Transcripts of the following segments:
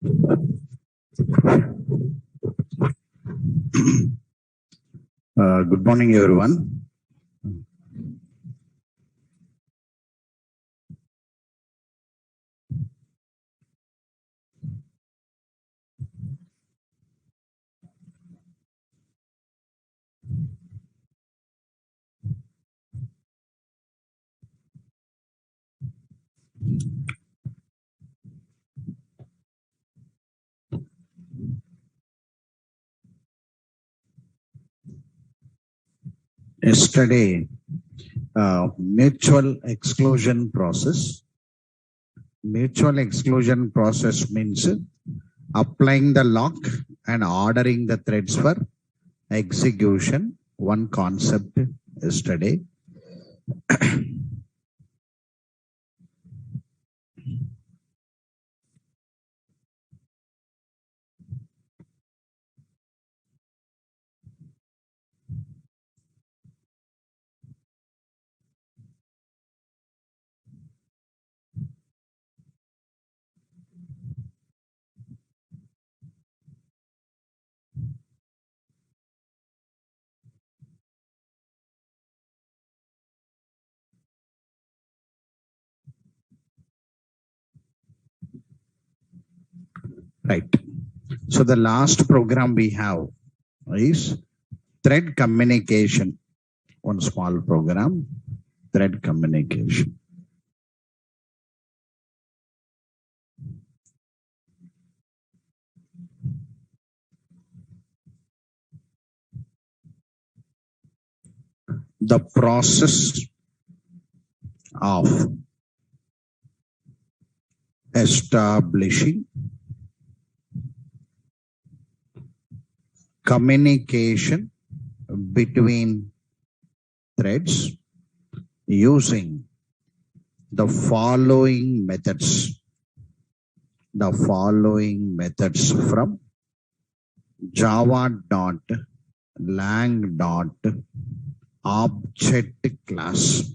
Good morning, everyone. Yesterday, mutual exclusion process. Mutual exclusion process means applying the lock and ordering the threads for execution. One concept yesterday. Right. So the last program we have is thread communication. One small program, thread communication. The process of establishing communication between threads using the following methods. The following methods from java.lang.object class.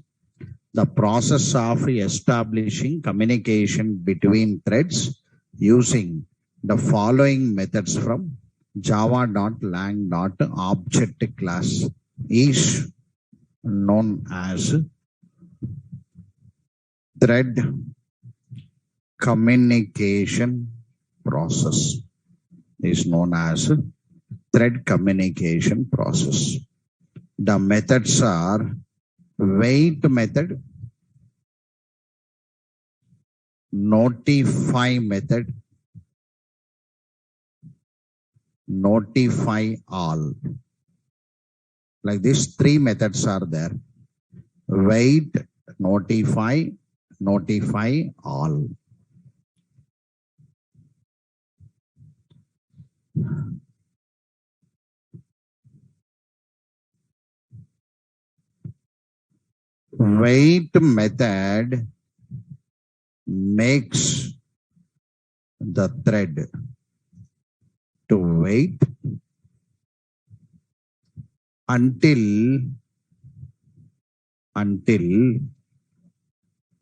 The process of establishing communication between threads using the following methods from java.lang.object class is known as thread communication process. Is known as thread communication process. The methods are wait method, notify method, notify all. Like these three methods are there. Wait, notify, notify all. Wait method makes the thread to wait until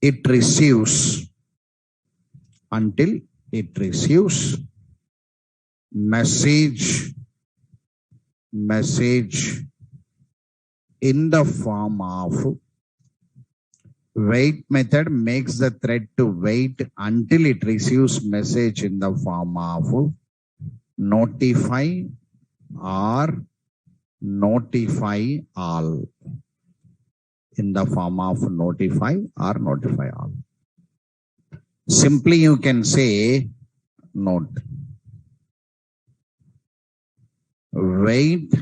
it receives message in the form of wait method makes the thread to wait until it receives message in the form of notify or notify all. In the form of notify or notify all. Simply you can say note. Wait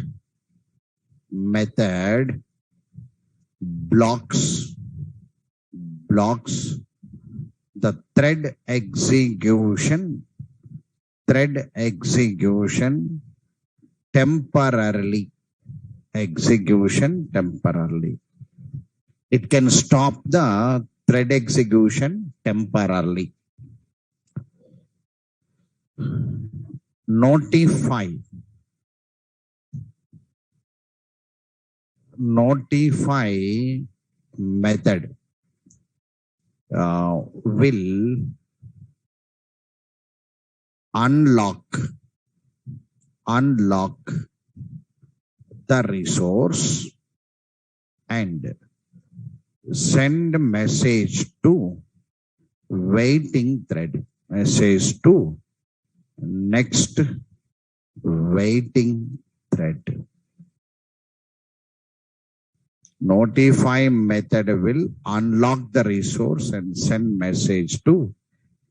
method blocks the thread execution temporarily. It can stop the thread execution temporarily. Notify method will unlock the resource and send message to waiting thread. Message to next waiting thread. Notify method will unlock the resource and send message to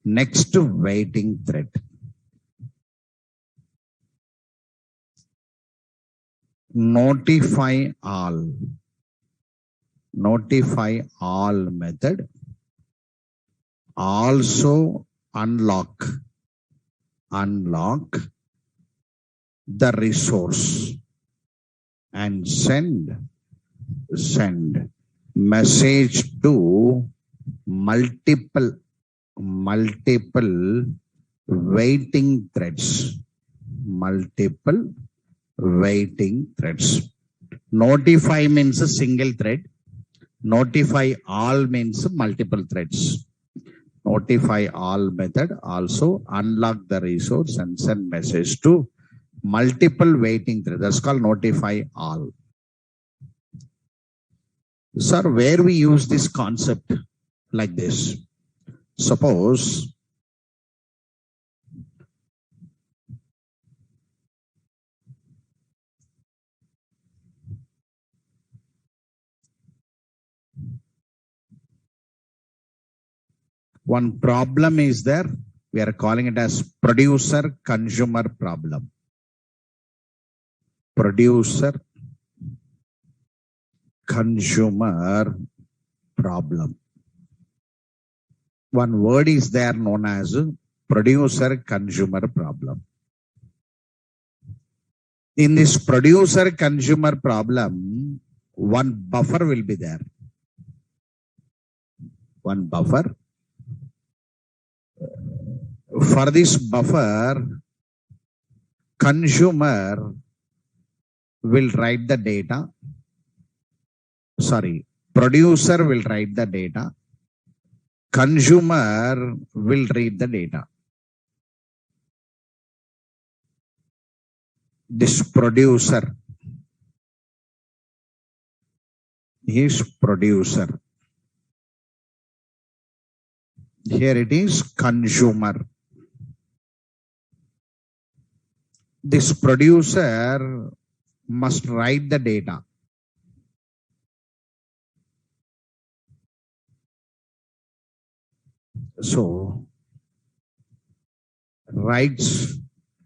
next waiting thread. Notify all method also unlock the resource and send message to multiple waiting threads. Notify means a single thread. Notify all means multiple threads. Notify all method also unlock the resource and send message to multiple waiting threads. That's called notify all. Sir, where we use this concept like this? Suppose one problem is there. We are calling it as producer-consumer problem. Producer-consumer problem. One word is there known as producer-consumer problem. In this producer-consumer problem, one buffer will be there. One buffer. For this buffer, consumer will write the data. Sorry, producer will write the data. Consumer will read the data. This producer is producer. Here it is consumer. This producer must write the data. So, writes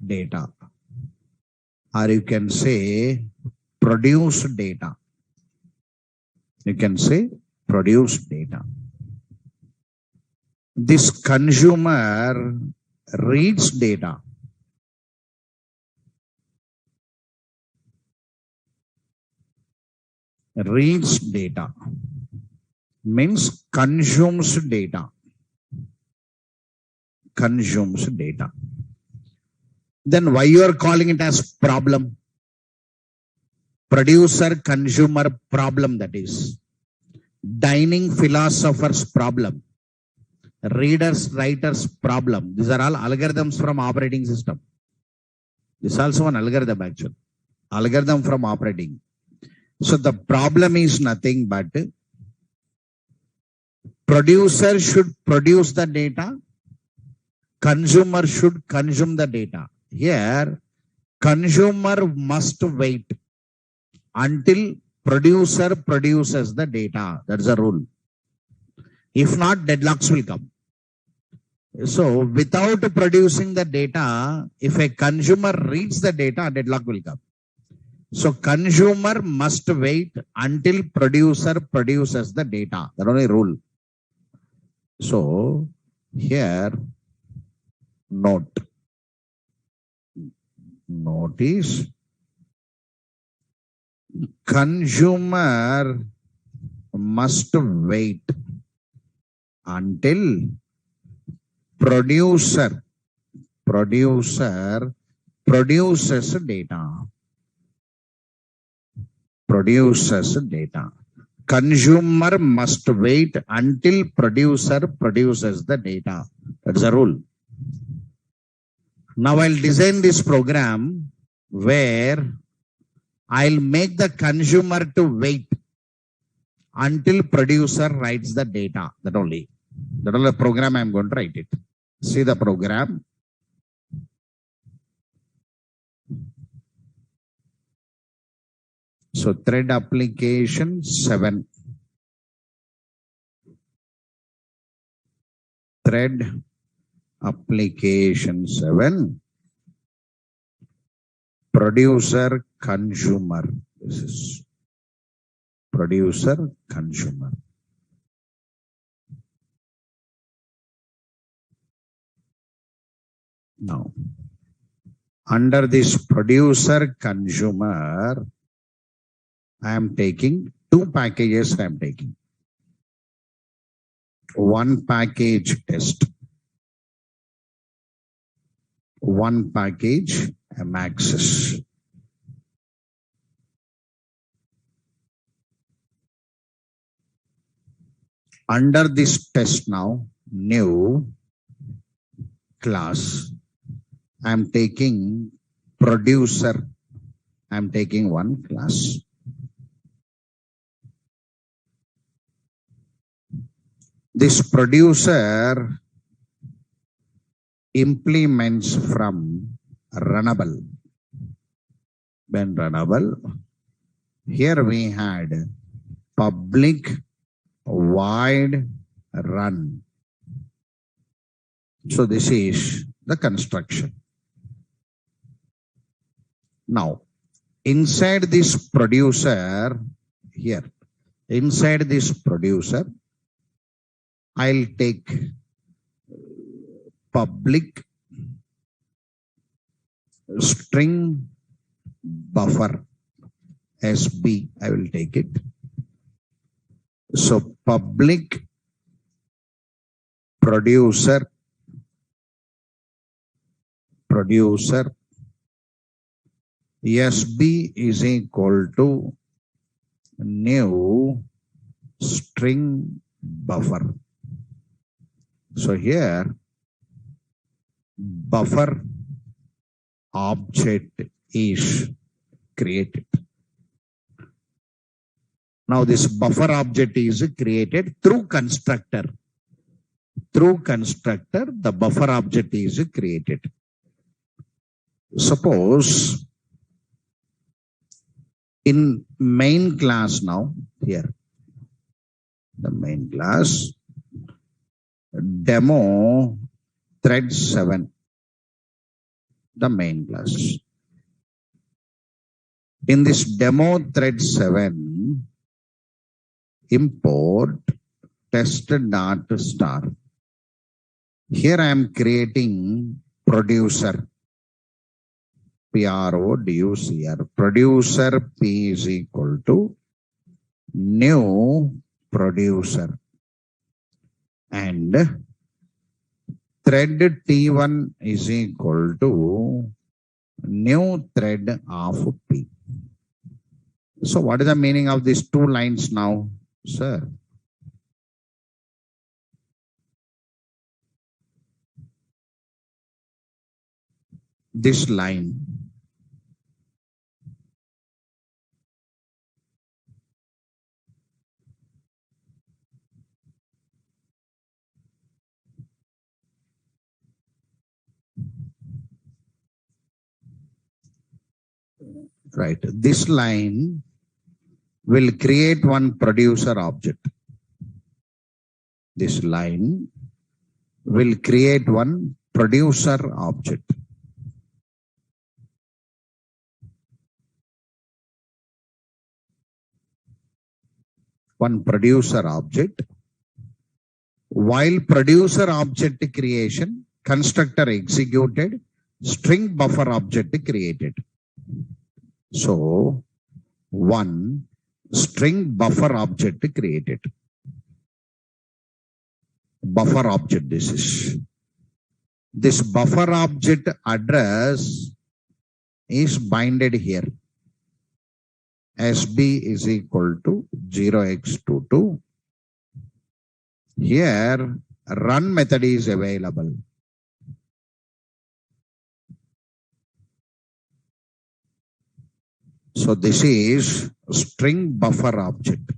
data, or you can say produce data. You can say produce data. This consumer reads data. Reads data means consumes data. Consumes data. Then why you are calling it as problem? Producer consumer problem, that is. Dining philosophers problem. Readers writers problem. These are all algorithms from operating system. This is also an algorithm actually. Algorithm from operating. So the problem is nothing but producer should produce the data. Consumer should consume the data. Here, consumer must wait until producer produces the data. That's the rule. If not, deadlocks will come. So, without producing the data, if a consumer reads the data, deadlock will come. So, consumer must wait until producer produces the data. That's only rule. So, here, note is consumer must wait until producer produces data. Consumer must wait until producer produces the data. That's a rule. Now I'll design this program where I'll make the consumer to wait until producer writes the data. That only. That only the program I'm going to write it. See the program. So thread application 7. Thread application 7. Producer consumer. This is producer consumer. Now, under this producer consumer, I am taking two packages. I am taking one package test, one package access. Under this test now, new class, I am taking producer. I am taking one class. This producer implements from runnable. When runnable, here we had public void run. So this is the construction. Now, inside this producer, here, inside this producer, I'll take public string buffer SB. I will take it. So public producer SB is equal to new string buffer. So here buffer object is created. Now this buffer object is created through constructor. Through constructor, the buffer object is created. Suppose in main class now, here, the main class, demo thread 7, the main class. In this demo thread 7, import test.star. Here I am creating producer. PRODUCR. Producer P is equal to new producer. And thread T1 is equal to new thread of P. So what is the meaning of these two lines now, sir? This line. Right. This line will create one producer object. This line will create one producer object. One producer object. While producer object creation, constructor executed, string buffer object created. So, one string buffer object created. Buffer object this is. This buffer object address is binded here. SB is equal to 0x22. Here, run method is available. So this is string buffer object.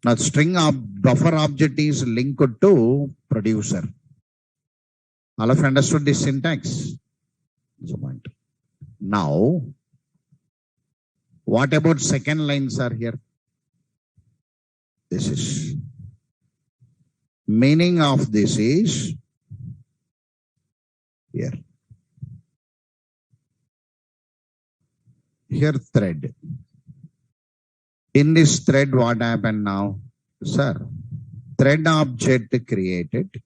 Now buffer object is linked to producer. All of you understood this syntax? Now, what about second lines are here? This is meaning of this is here. Here thread. In this thread, what happened now? Sir, thread object created.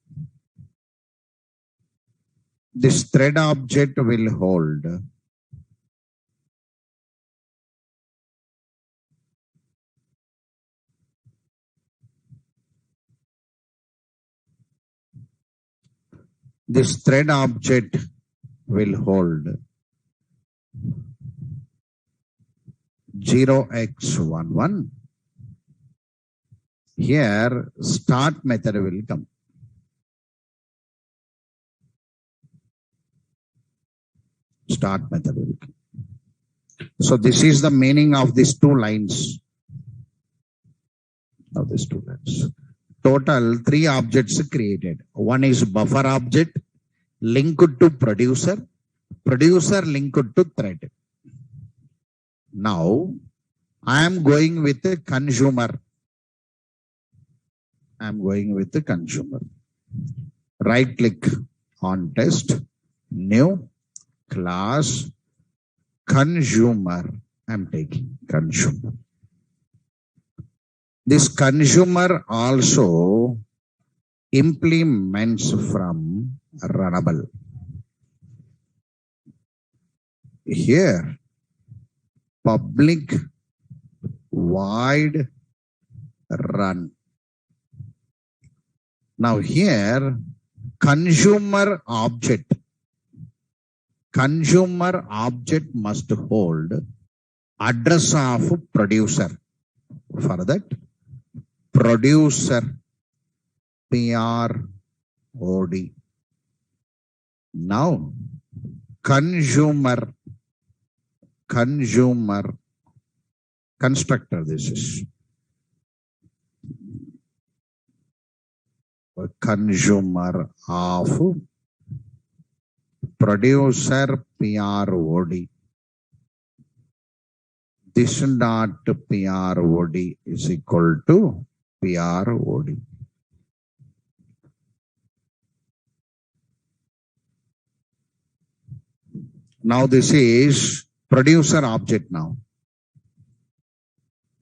This thread object will hold this thread object will hold 0x11. Here start method will come. Start method will come. So this is the meaning of these two lines. Of these two lines. Total 3 objects created. One is buffer object linked to producer, producer linked to thread. Now I am going with the consumer. I am going with the consumer. Right click on test, new class consumer. I am taking consumer. This consumer also implements from runnable. Here, public void run. Now here, consumer object must hold address of producer. For that, producer PROD. Now, consumer constructor, this is consumer of producer PROD. This dot PROD is equal to PROD. Now this is producer object now.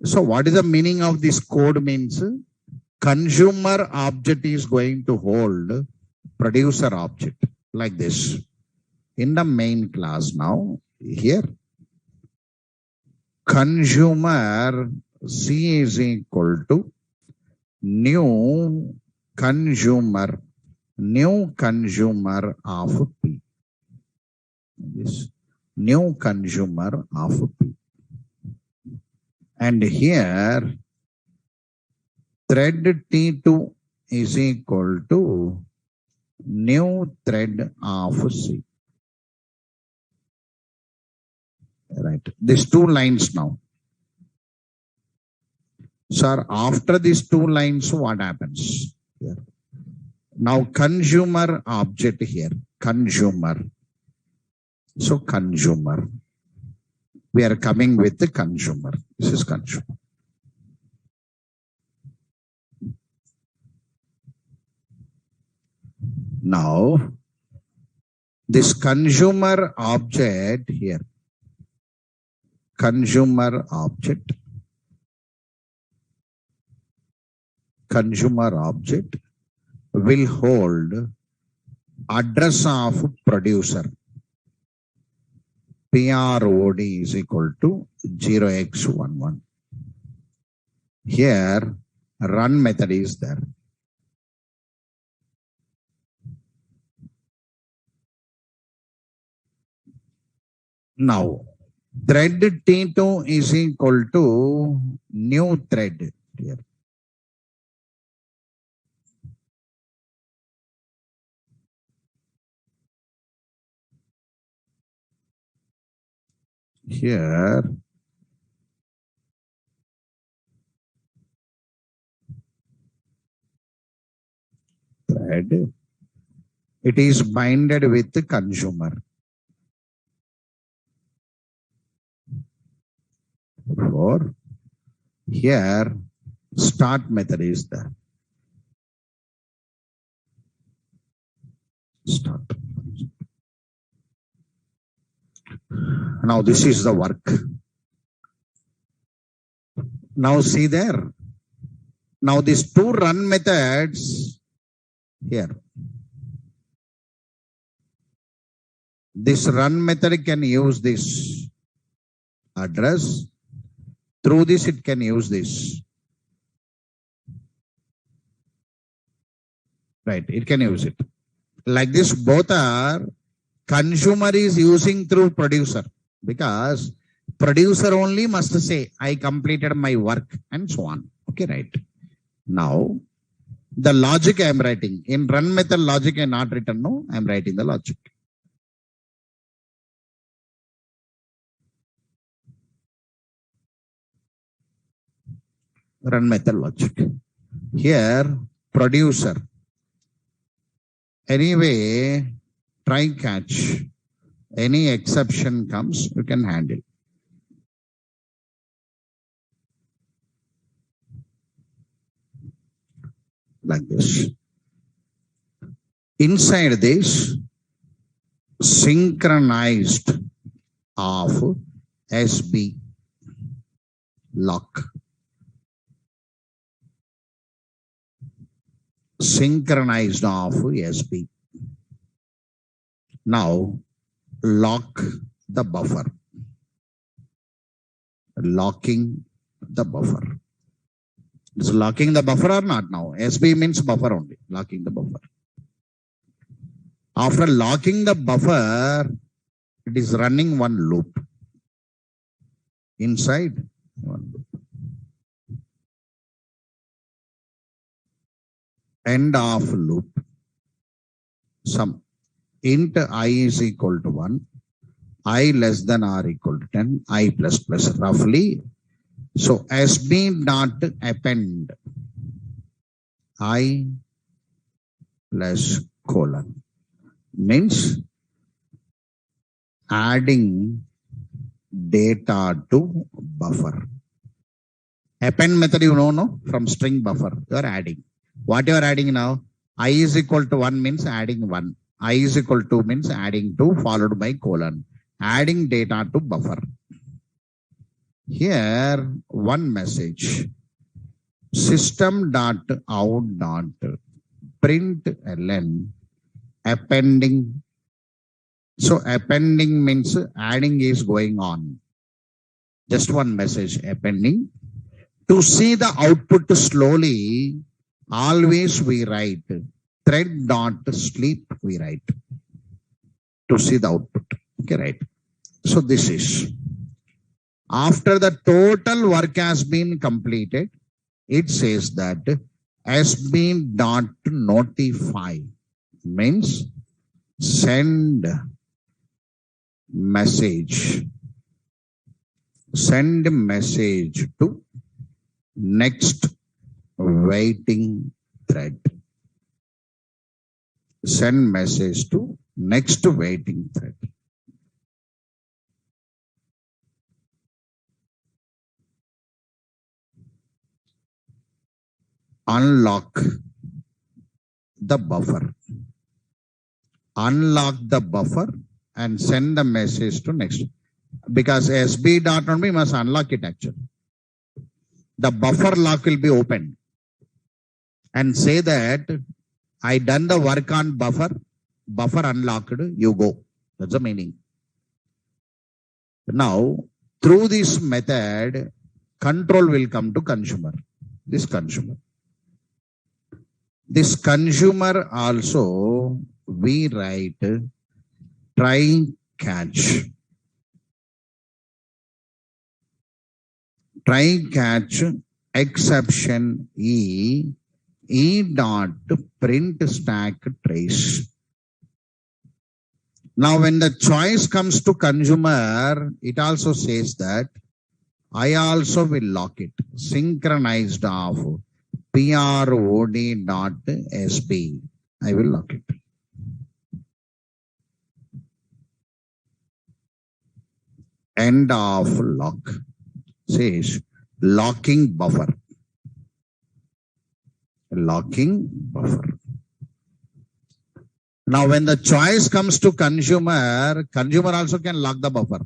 So what is the meaning of this code means? Consumer object is going to hold producer object like this. In the main class now, here, consumer C is equal to new consumer of P. This new consumer of P. And here, thread T2 is equal to new thread of C. Right. These two lines now. Sir, after these two lines, what happens? Here. Now, consumer object here. Consumer. So, consumer. We are coming with the consumer. This is consumer. Now, this consumer object here. Consumer object will hold address of producer. PROD is equal to 0x11. Here, run method is there. Now, thread T2 is equal to new thread here. Here, thread, it is binded with the consumer. For here, start method is there. Start. Now this is the work. Now see there. Now these two run methods here. This run method can use this address. Through this, it can use this. Right, it can use it. Like this, both are consumer is using through producer because producer only must say, I completed my work and so on. Okay, right. Now, the logic I am writing. In run method logic I not written, no, I am writing the logic. Run method logic. Here, producer. Anyway, try catch. Any exception comes, you can handle. Like this. Inside this, synchronized of SB lock. Synchronized of SB. Now, lock the buffer. Locking the buffer. Is locking the buffer or not now? SB means buffer only. Locking the buffer. After locking the buffer, it is running one loop. Inside one loop. End of loop. Some int I is equal to 1, I less than or equal to 10, I plus plus roughly. So SB dot append I plus colon means adding data to buffer. Append method you know, no? From string buffer, you are adding. What you are adding now? I is equal to 1 means adding 1. I is equal to means adding 2 followed by colon. Adding data to buffer. Here, one message. System dot out dot println appending. So appending means adding is going on. Just one message appending. To see the output slowly, always we write thread dot sleep we write to see the output. Okay, right. So this is after the total work has been completed, it says that has been dot notify means send message. Send message to next waiting thread. Send message to next waiting thread. Unlock the buffer. Unlock the buffer and send the message to next. Because SB dot only must unlock it actually. The buffer lock will be opened. And say that I done the work on buffer, buffer unlocked, you go. That's the meaning. Now, through this method, control will come to consumer. This consumer. This consumer also we write try catch. Try catch exception E dot print stack trace. Now, when the choice comes to consumer, it also says that I also will lock it. Synchronized of prod.sb. I will lock it. End of lock says locking buffer. Locking buffer. Now, when the choice comes to consumer, consumer also can lock the buffer.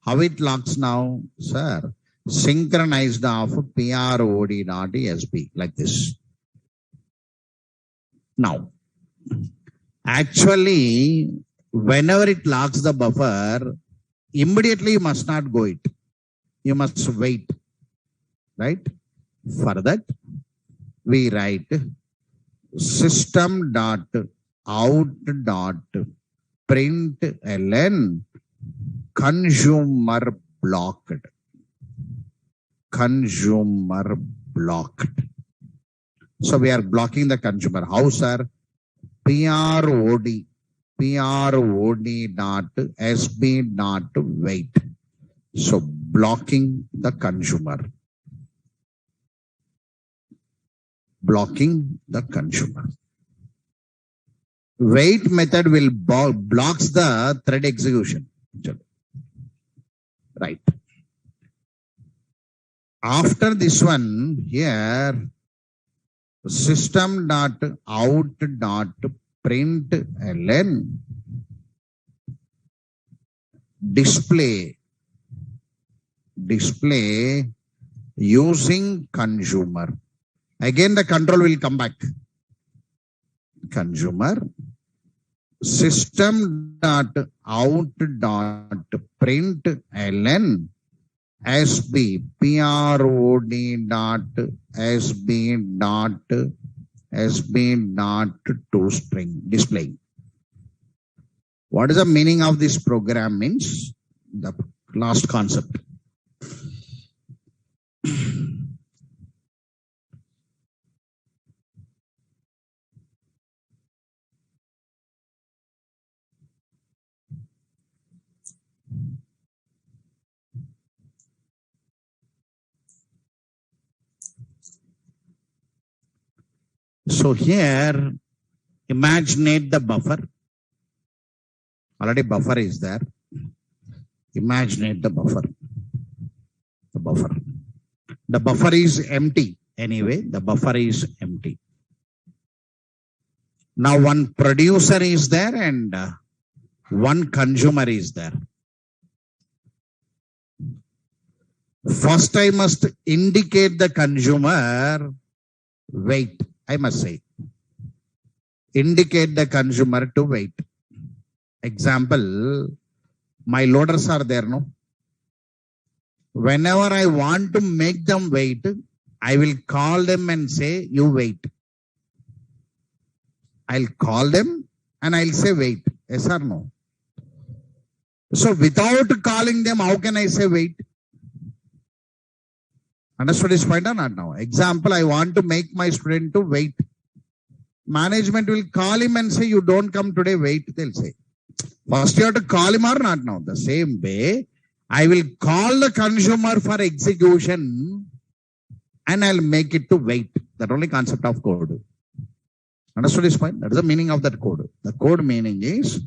How it locks now, sir? Synchronized of prod.sb like this. Now, actually, whenever it locks the buffer, immediately you must not go it. You must wait, right? For that, we write system.out.println consumer blocked. Consumer blocked. So we are blocking the consumer. How, sir? prod prod.sb.wait. So blocking the consumer. Blocking the consumer. Wait method will blocks the thread execution. Right. After this one, here system.out.println display using consumer. Again, the control will come back. Consumer system.out.println sb prod.sb.sb.toString display. What is the meaning of this program means? The last concept. So here, imaginate the buffer. Already buffer is there. Imaginate the buffer. The buffer. The buffer is empty. Anyway, the buffer is empty. Now one producer is there and one consumer is there. First, I must indicate the consumer. Wait, I must say. Indicate the consumer to wait. Example, my loaders are there, no? Whenever I want to make them wait, I will call them and say, you wait. I'll call them and I'll say, wait. Yes or no? So without calling them, how can I say wait? Understood this point or not now? Example, I want to make my student to wait. Management will call him and say, you don't come today, wait, they'll say. First you have to call him or not now. The same way, I will call the consumer for execution and I'll make it to wait. That only concept of code. Understood this point? That is the meaning of that code. The code meaning is,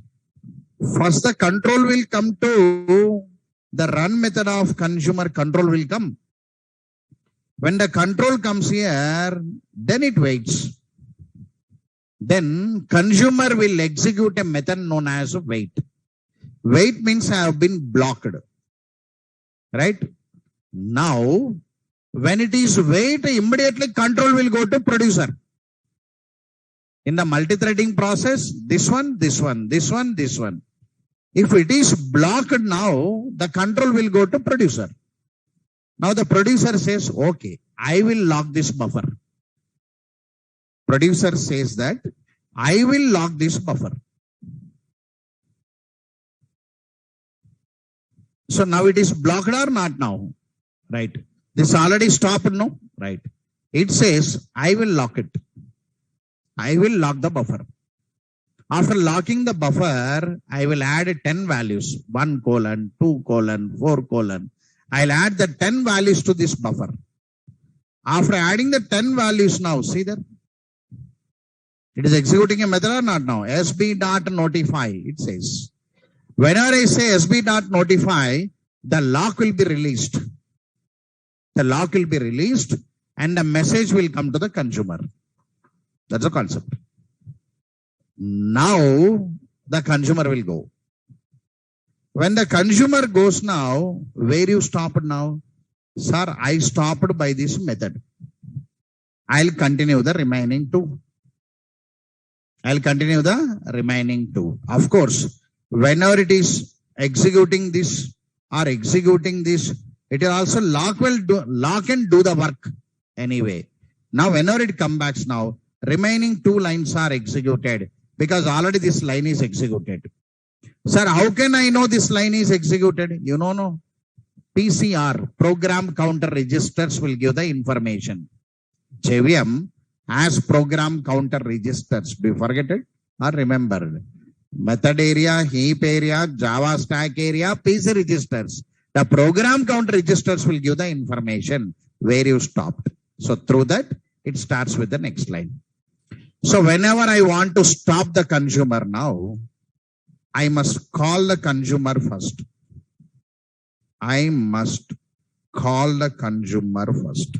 first the control will come to the run method of consumer, control will come. When the control comes here, then it waits. Then consumer will execute a method known as wait. Wait means I have been blocked. Right? Now, when it is wait, immediately control will go to producer. In the multi-threading process, this one, this one, this one, this one. If it is blocked now, the control will go to producer. Now the producer says, okay, I will lock this buffer. Producer says that I will lock this buffer. So now it is blocked or not now? Right. This already stopped, no? Right. It says, I will lock it. I will lock the buffer. After locking the buffer, I will add 10 values, 1 colon, 2 colon, 4 colon. I'll add the 10 values to this buffer. After adding the 10 values now, see that? It is executing a method or not now? sb.notify, it says. Whenever I say sb.notify, the lock will be released. The lock will be released and the message will come to the consumer. That's the concept. Now, the consumer will go. When the consumer goes now, where you stopped now? Sir, I stopped by this method. I'll continue the remaining two. I'll continue the remaining two. Of course, whenever it is executing this or executing this, it will also lock and do the work anyway. Now, whenever it comes back now, remaining two lines are executed because already this line is executed. Sir, how can I know this line is executed? You know, no. PCR, program counter registers will give the information. JVM has program counter registers. Do you forget it or remember? Method area, heap area, Java stack area, PC registers. The program counter registers will give the information where you stopped. So through that, it starts with the next line. So whenever I want to stop the consumer now, I must call the consumer first. I must call the consumer first.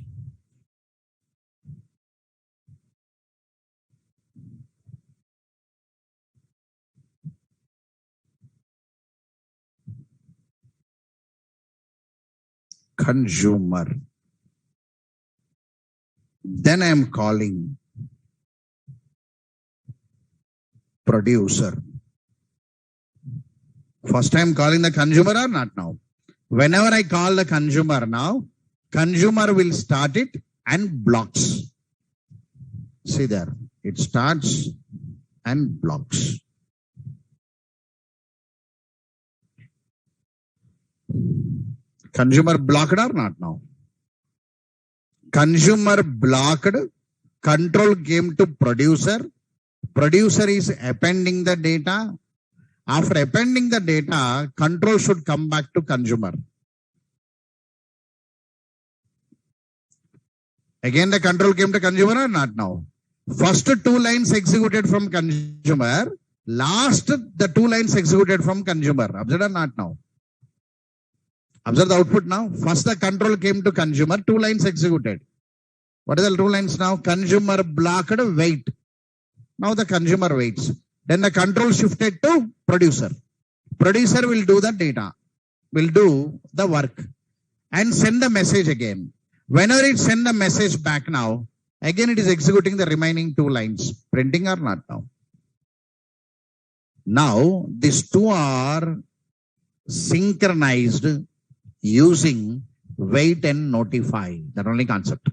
Consumer. Then I am calling producer. First I am calling the consumer or not now? Whenever I call the consumer now, consumer will start it and blocks. See there, it starts and blocks. Consumer blocked or not now? Consumer blocked, control came to producer. Producer is appending the data. After appending the data, control should come back to consumer. Again, the control came to consumer or not now? First two lines executed from consumer, last the two lines executed from consumer. Observe or not now? Observe the output now. First the control came to consumer, two lines executed. What are the two lines now? Consumer blocked, wait. Now the consumer waits. Then the control shifted to producer. Producer will do the data, will do the work and send the message again. Whenever it send the message back now, again it is executing the remaining two lines. Printing or not now? Now these two are synchronized using wait and notify. That only concept.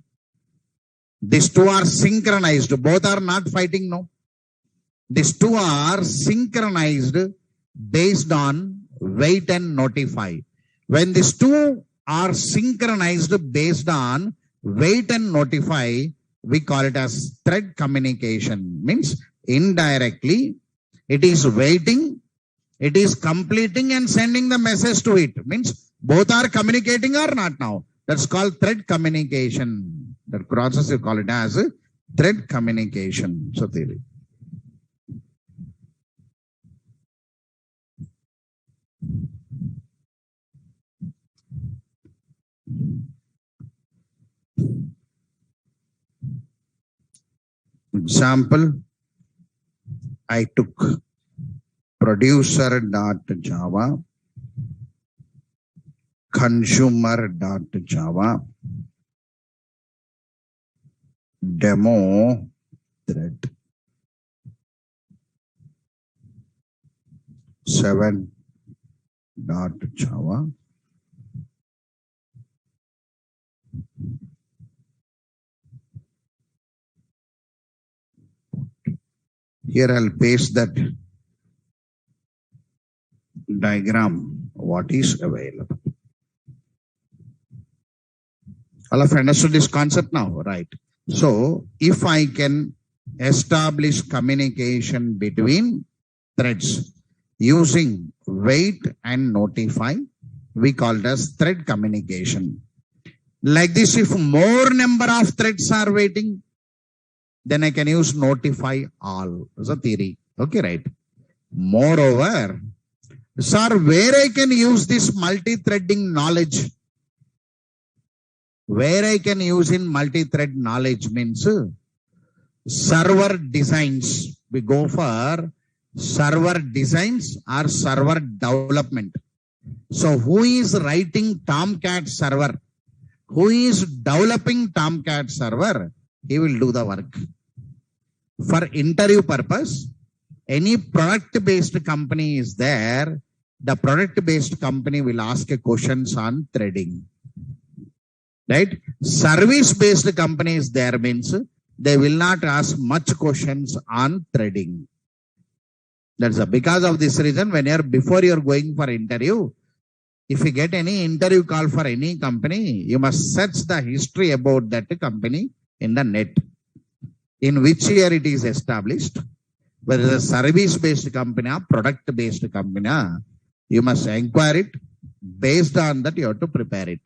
These two are synchronized. Both are not fighting, no. These two are synchronized based on wait and notify. When these two are synchronized based on wait and notify, we call it as thread communication. Means indirectly, it is waiting, it is completing and sending the message to it. Means both are communicating or not now. That's called thread communication. That process you call it as thread communication. So theory. Example, I took producer.java, consumer.java, demo thread 7.java. Here I'll paste that diagram, what is available. All of you understood this concept now, right? So if I can establish communication between threads using wait and notify. We call it as thread communication. Like this, if more number of threads are waiting, then I can use notify all. That's a theory. Okay, right. Moreover, sir, where I can use this multi-threading knowledge? Where I can use in multi-thread knowledge means server designs. We go for server designs or server development. So who is writing Tomcat server? Who is developing Tomcat server? He will do the work. For interview purpose, any product-based company is there. The product-based company will ask questions on threading. Right? Service-based company is there means they will not ask much questions on threading. That's because of this reason, before you're going for interview, if you get any interview call for any company, you must search the history about that company in the net. In which year it is established, whether it's a service-based company or product-based company, you must inquire it. Based on that, you have to prepare it.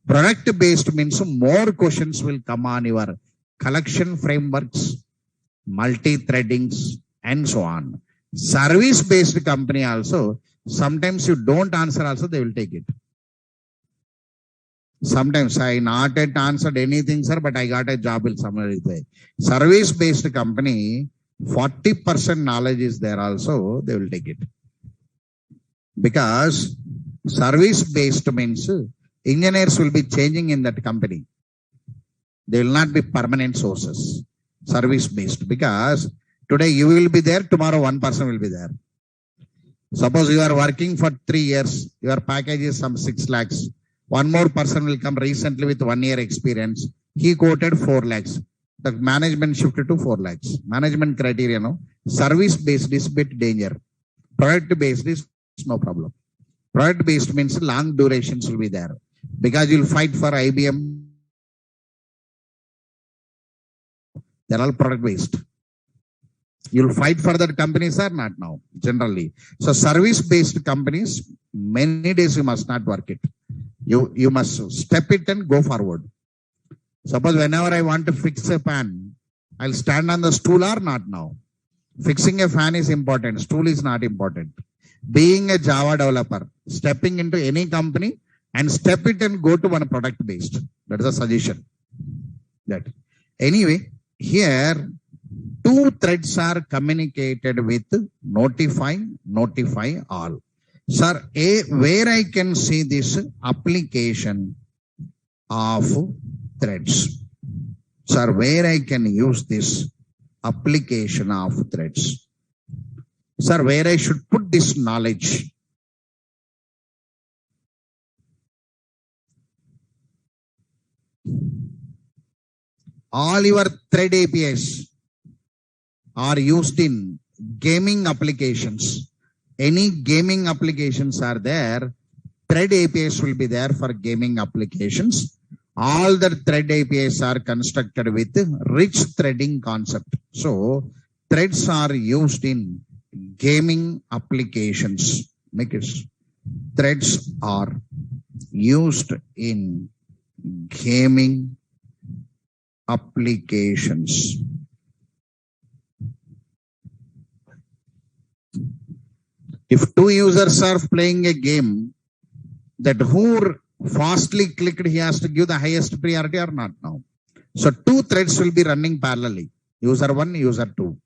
Product-based means more questions will come on your collection frameworks, multi-threadings, and so on. Service-based company also, sometimes you don't answer also, they will take it. Sometimes I not yet answered anything, sir, but I got a job in somewhere. Service-based company, 40% knowledge is there also, they will take it. Because service-based means engineers will be changing in that company. They will not be permanent sources. Service-based. Because today you will be there, tomorrow one person will be there. Suppose you are working for 3 years, your package is some 6 lakhs. One more person will come recently with 1 year experience. He quoted 4 lakhs. The management shifted to 4 lakhs. Management criteria, no? Service-based is bit danger. Product-based is no problem. Product-based means long durations will be there. Because you'll fight for IBM. They're all product-based. You'll fight for that companies or not now, generally. So service-based companies, many days you must not work it. You must step it and go forward. Suppose whenever I want to fix a fan, I'll stand on the stool or not now. Fixing a fan is important. Stool is not important. Being a Java developer, stepping into any company and step it and go to one product based. That is a suggestion. That. Anyway, here 2 threads are communicated with notify all. Sir, where I can see this application of threads? Sir, where I can use this application of threads? Sir, where I should put this knowledge? All your thread APIs are used in gaming applications. Any gaming applications are there, thread APIs will be there for gaming applications. All the thread APIs are constructed with rich threading concept. So threads are used in gaming applications. Make it. Threads are used in gaming applications. If 2 users are playing a game, that who fastly clicked, he has to give the highest priority or not now. So 2 threads will be running parallelly. User 1, user 2.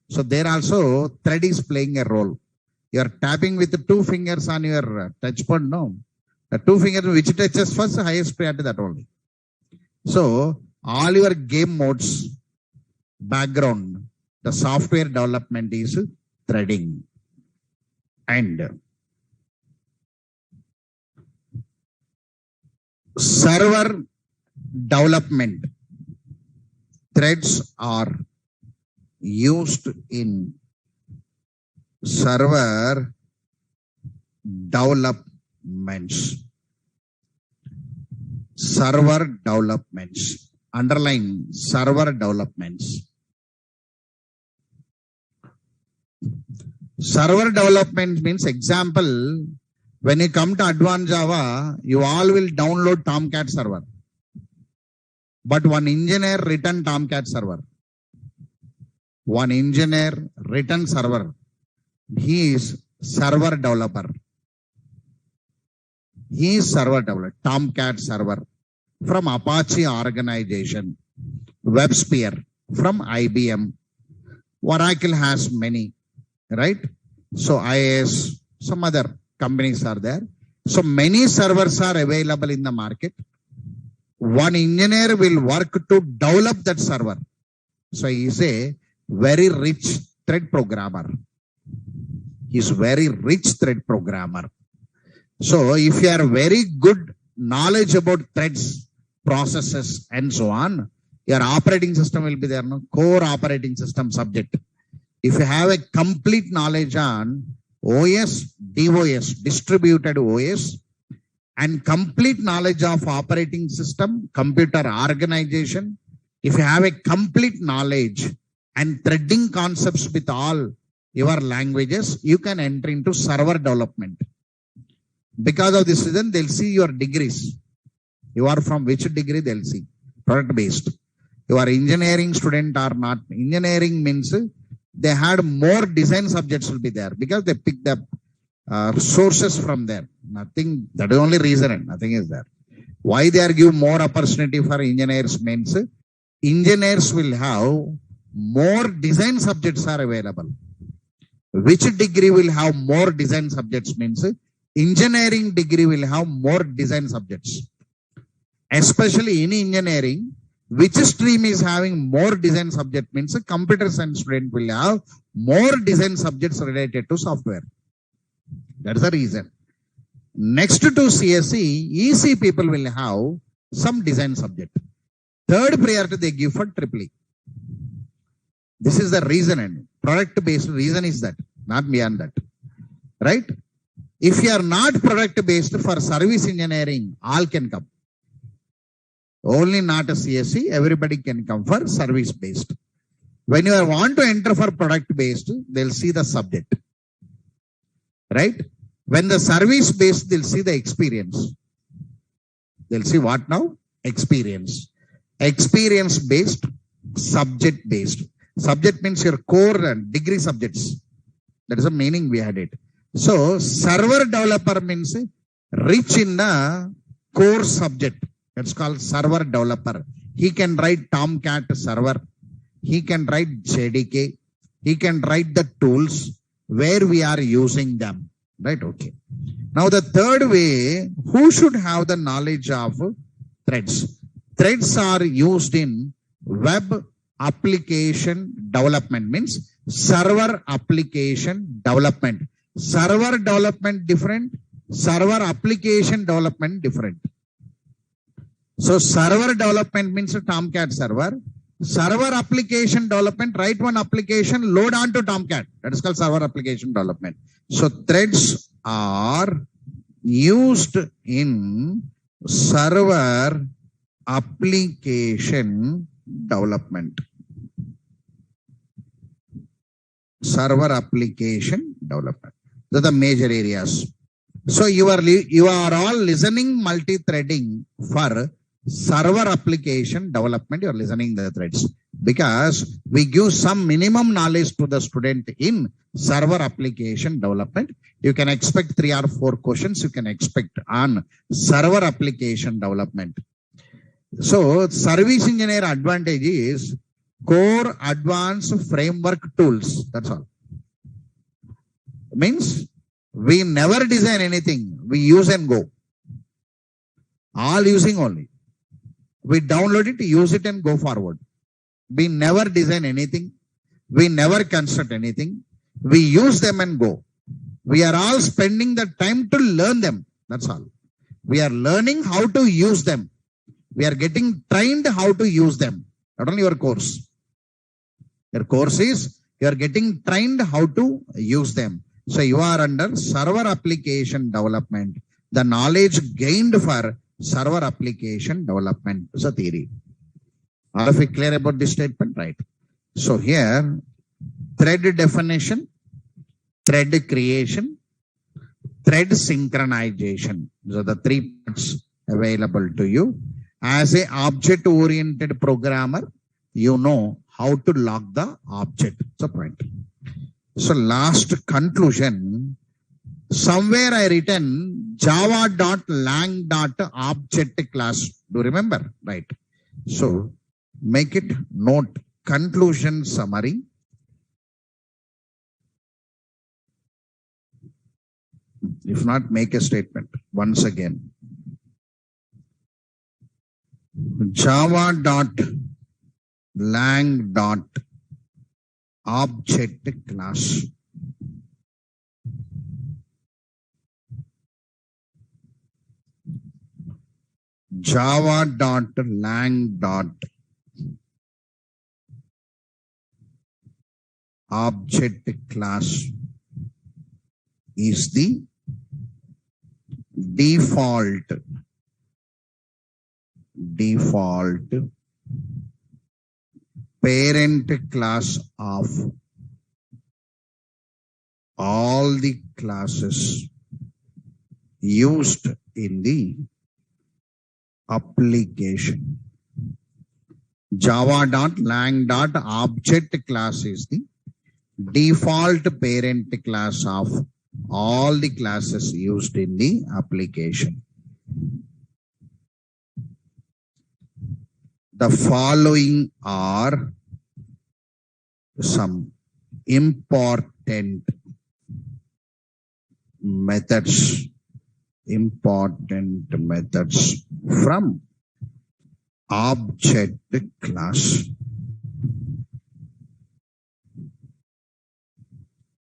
So there also thread is playing a role. You are tapping with the 2 fingers on your touch point, no? The 2 fingers which touches first, highest priority that only. So all your game modes, background, the software development is threading. And server development, threads are used in server developments. Server developments. Underline server developments. Server development means, example, when you come to advanced Java, you all will download Tomcat server. But one engineer written Tomcat server. One engineer written server. He is server developer. He is server developer. Tomcat server from Apache organization. WebSphere from IBM. Oracle has many, right? So IIS, some other companies are there. So many servers are available in the market. One engineer will work to develop that server. So he is a very rich thread programmer. He is very rich thread programmer. So if you are very good knowledge about threads, processes, and so on, your operating system will be there, no? Core operating system subject. If you have a complete knowledge on OS, DOS, distributed OS, and complete knowledge of operating system, computer organization, if you have a complete knowledge and threading concepts with all your languages, you can enter into server development. Because of this reason, they'll see your degrees. You are from which degree, they'll see. Product based. You are engineering student or not. Engineering means they had more design subjects will be there because they picked up sources from there. Nothing, that is only reason, nothing is there. Why they are give more opportunity for engineers means engineers will have more design subjects are available. Which degree will have more design subjects means engineering degree will have more design subjects. Especially in engineering, which stream is having more design subject means a computer science student will have more design subjects related to software. That's the reason. Next to CSE, EC people will have some design subject. Third priority they give for triple E. This is the reason, and product based reason is that, not beyond that. Right? If you are not product based for service engineering, all can come. Only not a CSE, everybody can come for service based. When you want to enter for product based, they'll see the subject. Right? When the service based, they'll see the experience. They'll see what now? Experience. Experience based, subject based. Subject means your core and degree subjects. That is the meaning we had it. So server developer means rich in the core subject. That's called server developer. He can write Tomcat server. He can write JDK. He can write the tools where we are using them. Right? Okay. Now the third way, who should have the knowledge of threads? Threads are used in web application development, means server application development. Server development different, server application development different. So server development means a Tomcat server. Server application development, write one application, load onto Tomcat. That is called server application development. So threads are used in server application development. Server application development. Those are the major areas. So you are all listening multi-threading for server application development. You are listening the threads because we give some minimum knowledge to the student in server application development. You can expect 3 or 4 questions you can expect on server application development. So service engineer advantage is core advanced framework tools. That's all. Means we never design anything. We use and go. All using only. We download it, use it and go forward. We never design anything. We never construct anything. We use them and go. We are all spending the time to learn them. That's all. We are learning how to use them. We are getting trained how to use them. Not only your course. Your course is you are getting trained how to use them. So you are under server application development. The knowledge gained for server application development is a theory. All of you clear about this statement, right? So here, thread definition. thread creation, thread synchronization. These are the three parts available to you. As a object-oriented programmer, you know how to lock the object. That's the point. So last conclusion, somewhere I written java.lang.object class. Do you remember? Right. So make it note conclusion summary. If not, make a statement once again. Java.lang.object class. Java.lang.object class is the default parent class of all the classes used in the application. Java.lang.object class is the default parent class of all the classes used in the application. The following are some important methods from object class.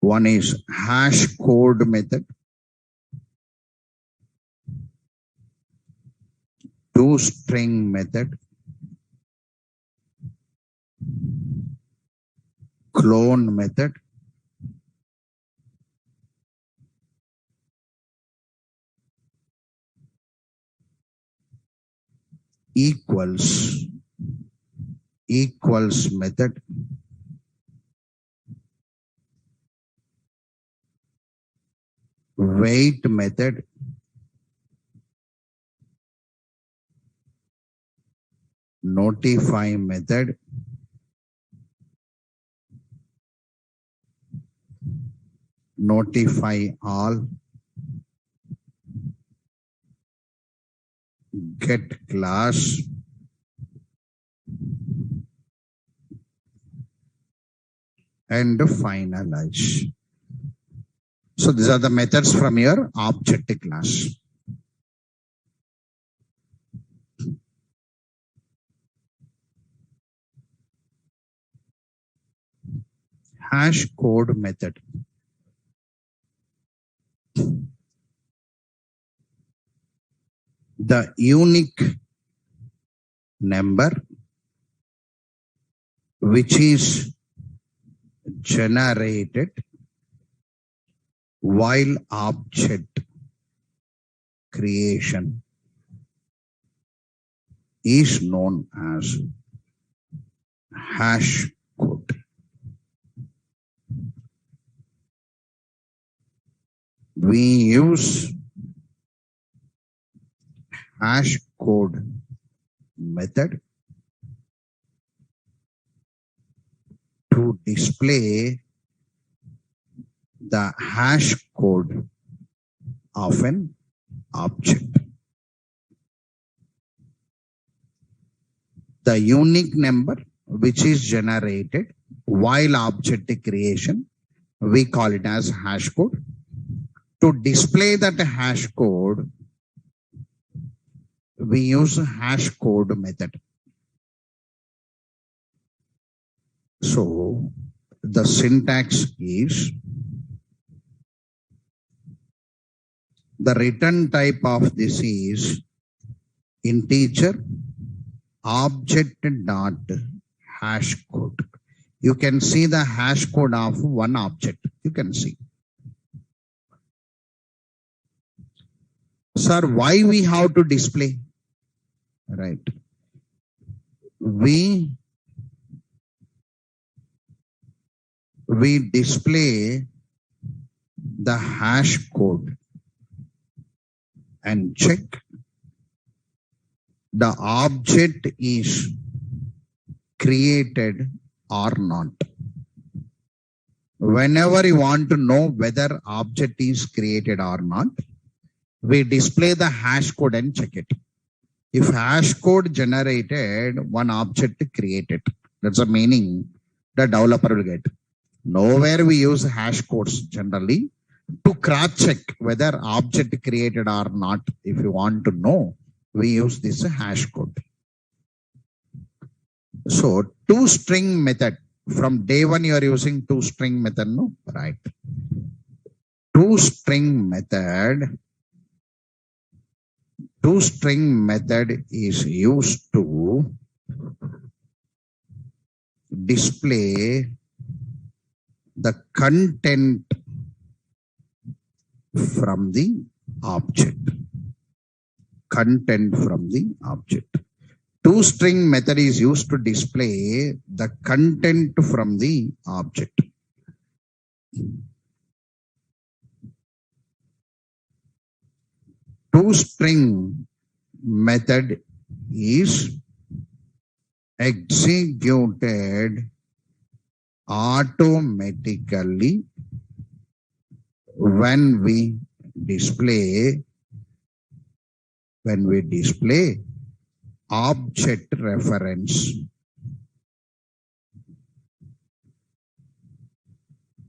One is hash code method, toString method, clone method, equals method, wait method, notify method, notify all, get class, and finalize. So these are the methods from your object class. Hash code method. The unique number which is generated while object creation is known as hash code. We use hash code method to display the hash code of an object. The unique number which is generated while object creation, we call it as hash code. To display that hash code, we use hash code method. So the syntax is the return type of this is integer object dot hash code. You can see the hash code of one object. You can see. Sir, why we have to display? Right. We display the hash code and check the object is created or not. Whenever you want to know whether object is created or not, we display the hash code and check it. If hash code generated, one object created. That's the meaning the developer will get. Nowhere we use hash codes generally to cross check whether object created or not. If you want to know, we use this hash code. So toString method. From day one, you are using toString method, no? Right. toString method is used to display the content from the object. Content from the object. toString method is used to display the content from the object. toString method is executed automatically when we display object reference.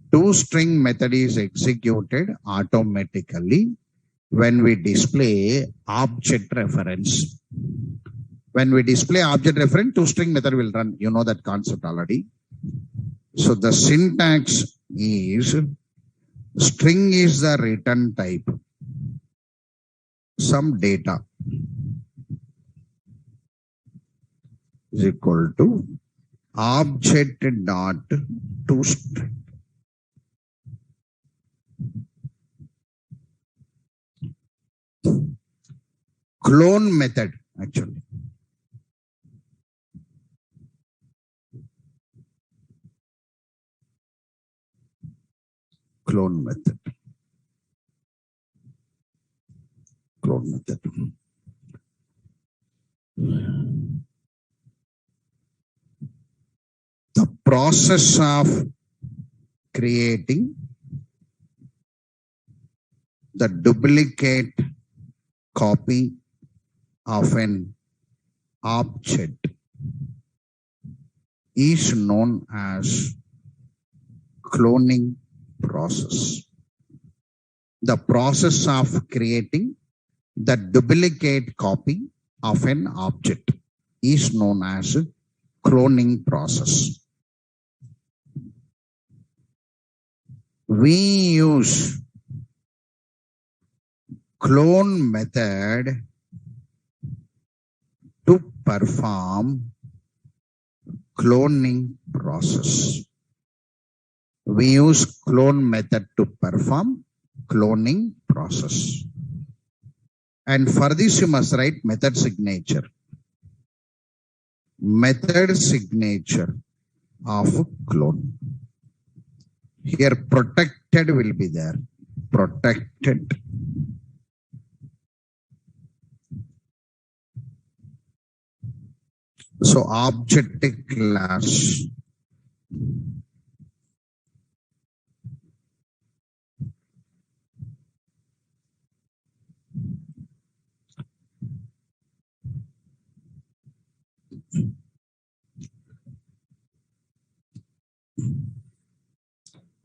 toString method is executed automatically when we display object reference. When we display object reference, toString method will run. You know that concept already. So the syntax is string is the return type. Some data is equal to object dot toString. Clone method actually. Clone method. Clone method. The process of creating the duplicate copy of an object is known as cloning process. The process of creating the duplicate copy of an object is known as cloning process. We use clone method to perform cloning process. We use clone method to perform cloning process. And for this you must write method signature. Method signature of clone. Here protected will be there. Protected. So object class.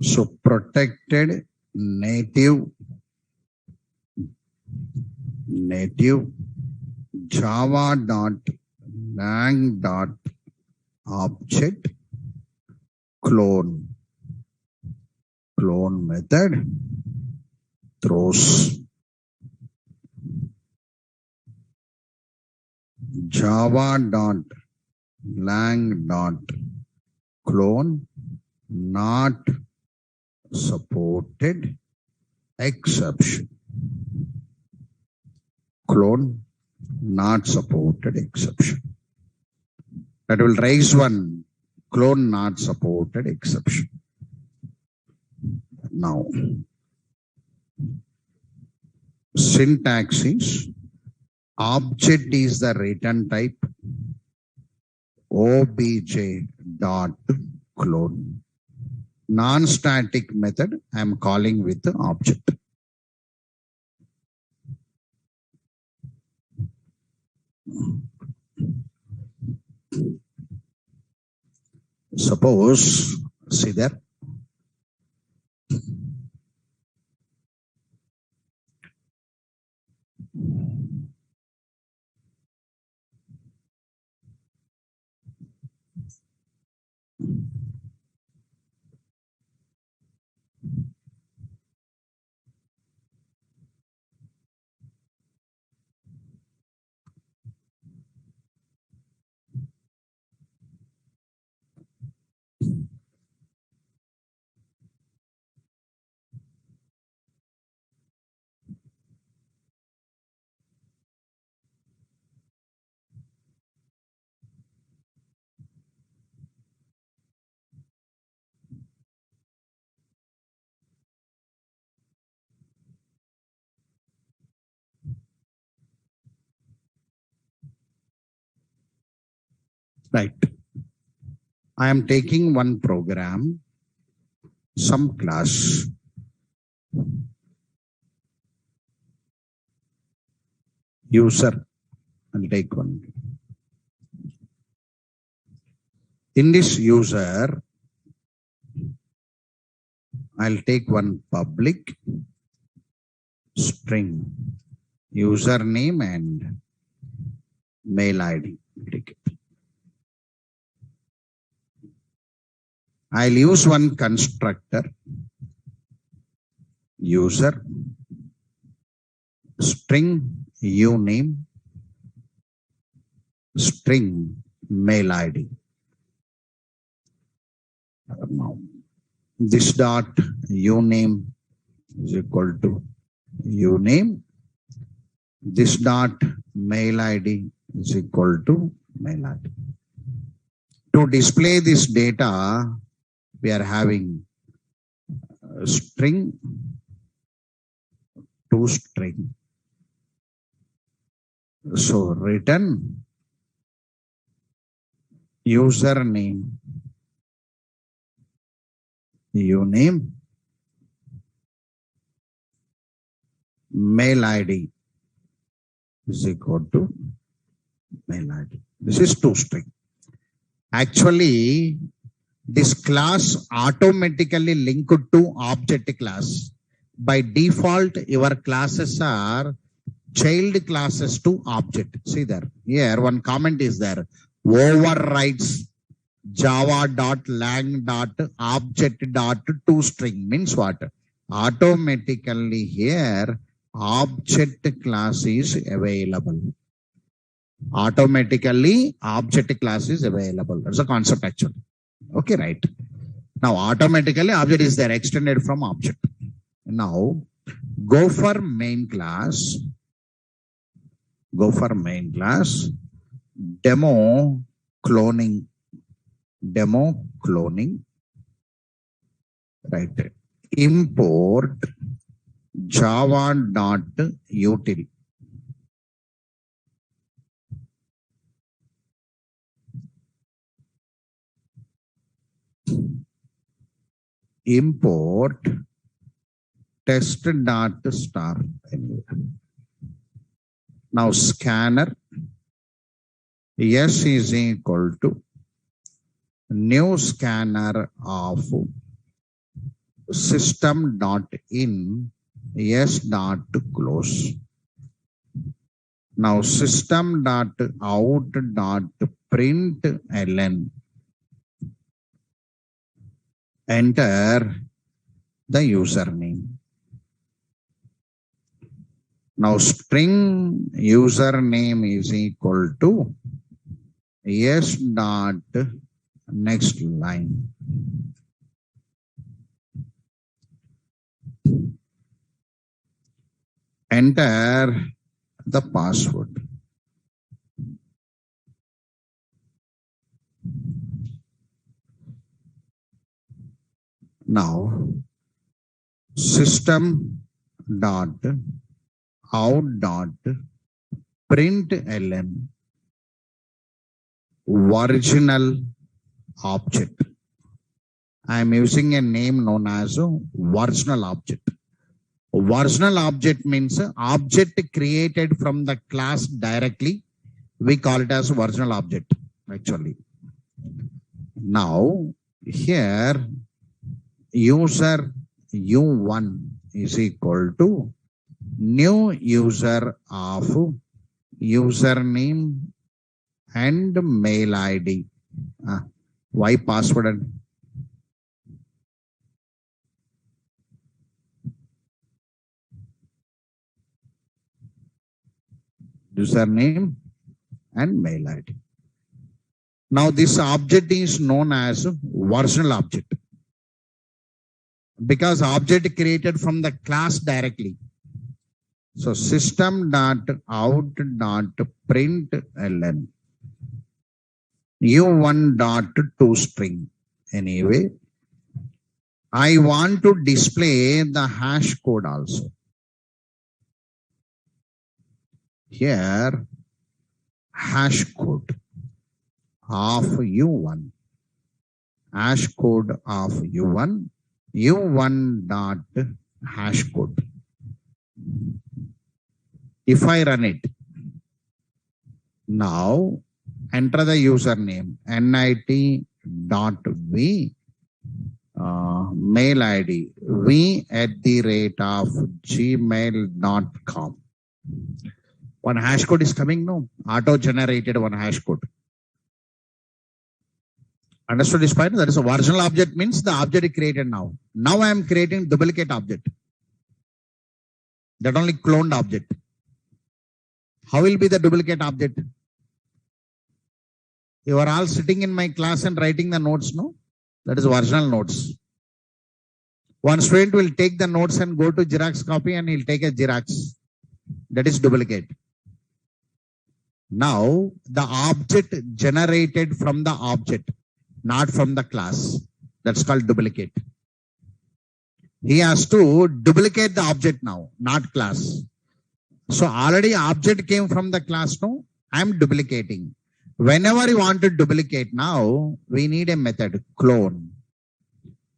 So protected native java.lang.object clone method throws java.lang.clone not supported exception. Clone not supported exception. That will raise one clone not supported exception. Now Syntax is object is the return type obj dot clone. Non-static method I am calling with the object. Suppose, see there, right. I am taking one program, some class, user, I'll take one. In this user, I'll take one public string, username and mail ID. Take it. I'll use one constructor, user, string, uname, string, mail ID. Now, this dot uname is equal to uname. This dot mail ID is equal to mail ID. To display this data, we are having a string to string. So return username, uname, mail ID is equal to mail ID. This is toString. Actually, this class automatically linked to object class. By default, your classes are child classes to object. See there. Here, one comment is there. Overrides java.lang.object.toString means what? Automatically here, object class is available. Automatically, object class is available. That's a concept actually. Okay, right. Now, automatically, object is there, extended from object. Now, go for main class. Go for main class. Demo cloning. Demo cloning. Right. Import java.util. Import test.star. Now scanner S is equal to new scanner of system.in s.close. Now system.out.println. Enter the username. Now string username is equal to s dot next line. Enter the password. Now system dot out dot println original object. I am using a name known as original object. Original object means object created from the class directly. We call it as original object actually. Now here user u1 is equal to new user of username and mail ID. Why password? Username and mail ID. Now this object is known as original object because object created from the class directly. So system dot out dot println u1 dot toString. Anyway, I want to display the hash code also. Here hash code of u1, hash code of u1 dot hash code. If I run it now, enter the username nit.v mail ID v@gmail.com. One hash code is coming, no? Auto generated one hash code. Understood this point? That is a original object means the object created now. Now I am creating duplicate object. That only cloned object. How will be the duplicate object? You are all sitting in my class and writing the notes, no? That is original notes. One student will take the notes and go to Xerox copy and he'll take a Xerox. That is duplicate. Now the object generated from the object, not from the class. That's called duplicate. He has to duplicate the object now, not class. So already object came from the class, no? I am duplicating. Whenever you want to duplicate now, we need a method, clone.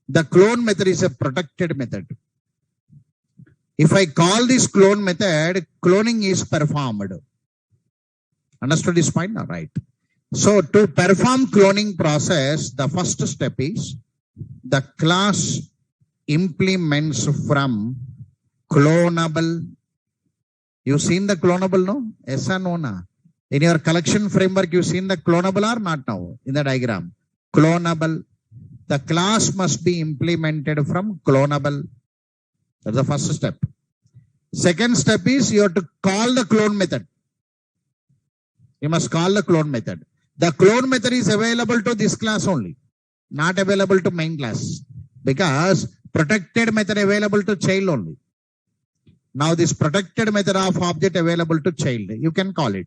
The clone method is a protected method. If I call this clone method, cloning is performed. Understood this point? All right. So to perform cloning process, the first step is the class implements from clonable. You seen the clonable, no? Yes or no? Na? In your collection framework, you seen the clonable or not now in the diagram? Clonable. The class must be implemented from clonable. That's the first step. Second step is you have to call the clone method. You must call the clone method. The clone method is available to this class only, not available to main class, because protected method available to child only. Now this protected method of object available to child, you can call it.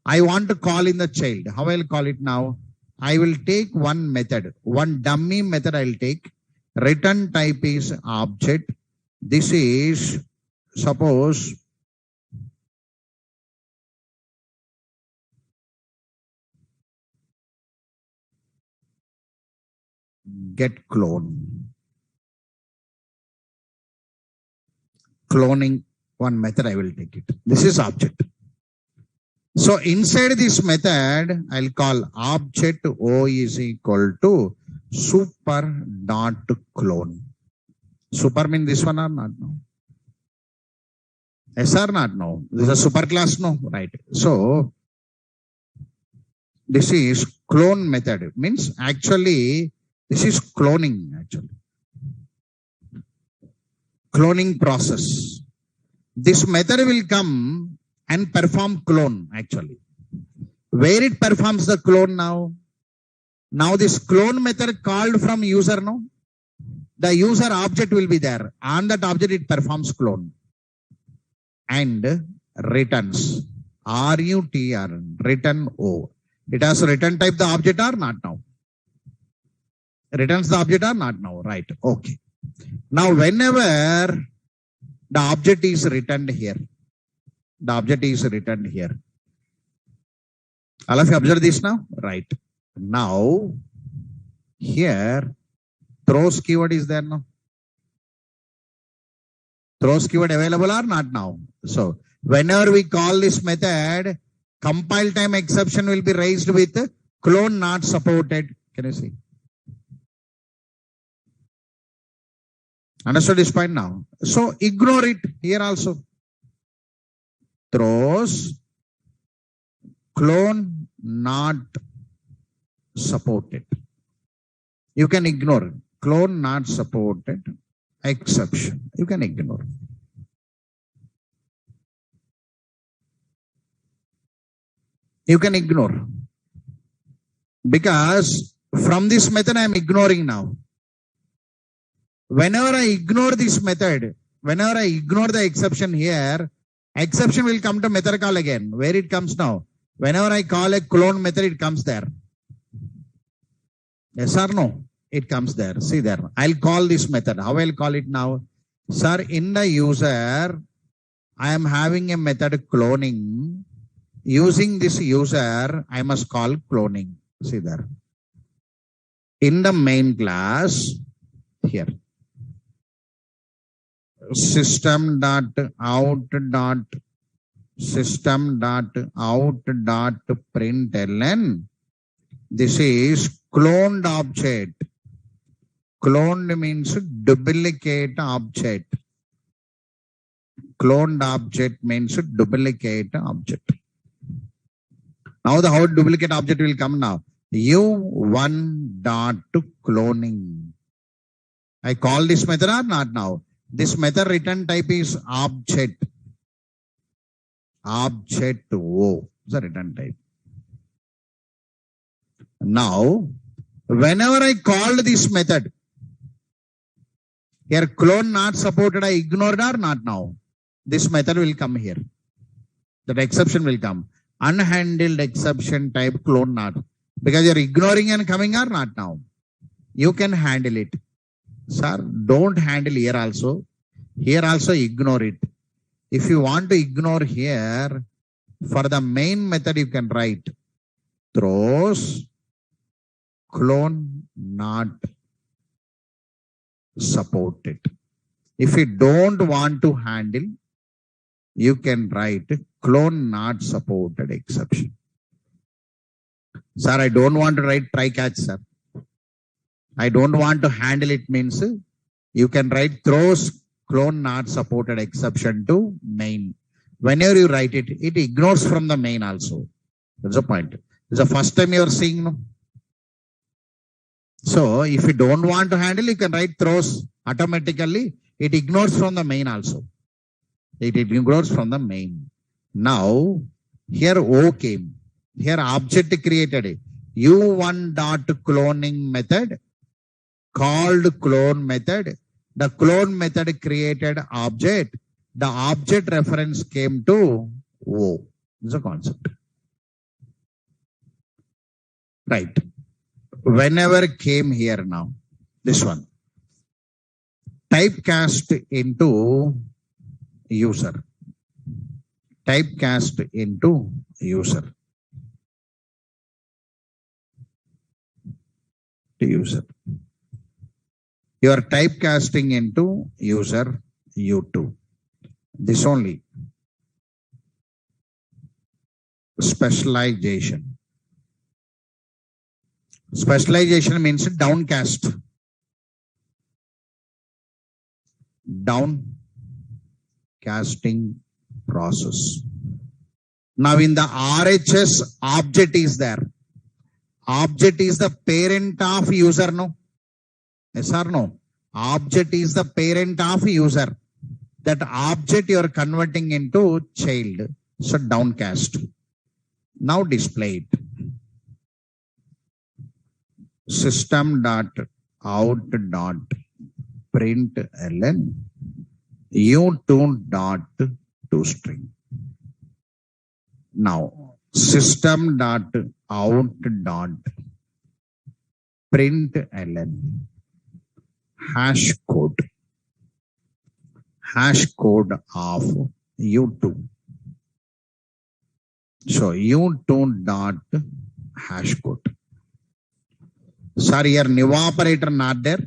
I want to call in the child. How I'll call it now? I will take one method, one dummy method I'll take. Return type is object. This is, suppose, get clone. Cloning one method I will take it. This is object. So inside this method, I'll call object O is equal to super dot clone. Super mean this one or not? No. Yes or not? No. This is a super class? No. Right. So this is clone method. Means actually this is cloning actually. Cloning process. This method will come and perform clone actually. Where it performs the clone now? Now this clone method called from user, no? The user object will be there. On that object it performs clone. And returns. RUTR, return O. It has return type the object or not now? Returns the object or not now? Right. Okay. Now whenever The object is returned here. The object is returned here. All of you observe this now? Right. Now, here, throws keyword is there now. Throws keyword available or not now? So, whenever we call this method, compile time exception will be raised with clone not supported. Can you see? Understood this point now? So, ignore it here also. Throws clone not supported. You can ignore clone not supported exception. You can ignore. You can ignore. Because from this method I am ignoring now. Whenever I ignore this method, whenever I ignore the exception here, exception will come to method call again. Where it comes now? Whenever I call a clone method, it comes there. Yes or no? It comes there. See there. I'll call this method. How I'll call it now? Sir, in the user, I am having a method cloning. Using this user, I must call cloning. See there. In the main class, here. System dot out dot println. This is cloned object. Cloned means duplicate object. Cloned object means duplicate object. Now the how duplicate object will come now. U1 dot cloning. I call this method or not now? This method return type is object. Object O is the return type. Now, whenever I called this method, here clone not supported, I ignored or not now? This method will come here. That exception will come. Unhandled exception type clone not. Because you're ignoring and coming or not now? You can handle it. Sir, don't handle here also. Here also ignore it. If you want to ignore here, for the main method you can write throws clone not supported. If you don't want to handle, you can write clone not supported exception. Sir, I don't want to write try catch, sir. I don't want to handle it means you can write throws clone not supported exception to main. Whenever you write it, it ignores from the main also. That's the point. It's the first time you are seeing. No? So if you don't want to handle, you can write throws automatically. It ignores from the main also. It ignores from the main. Now, here O came. Here object created. U1 dot cloning method called clone method. The clone method created object. The object reference came to O. This is a concept. Right. Whenever came here now, this one. Typecast into user. Typecast into user. User. You are typecasting into user U2. This only. Specialization. Specialization means downcast. Downcasting process. Now in the RHS, object is there. Object is the parent of user, no? Yes or no? Object is the parent of user. That object you are converting into child. So downcast. Now display it. System dot out dot println U2 dot toString. Now system dot out dot println hash code. hash code of U2. So U2 dot hash code. Sorry, your new operator not there.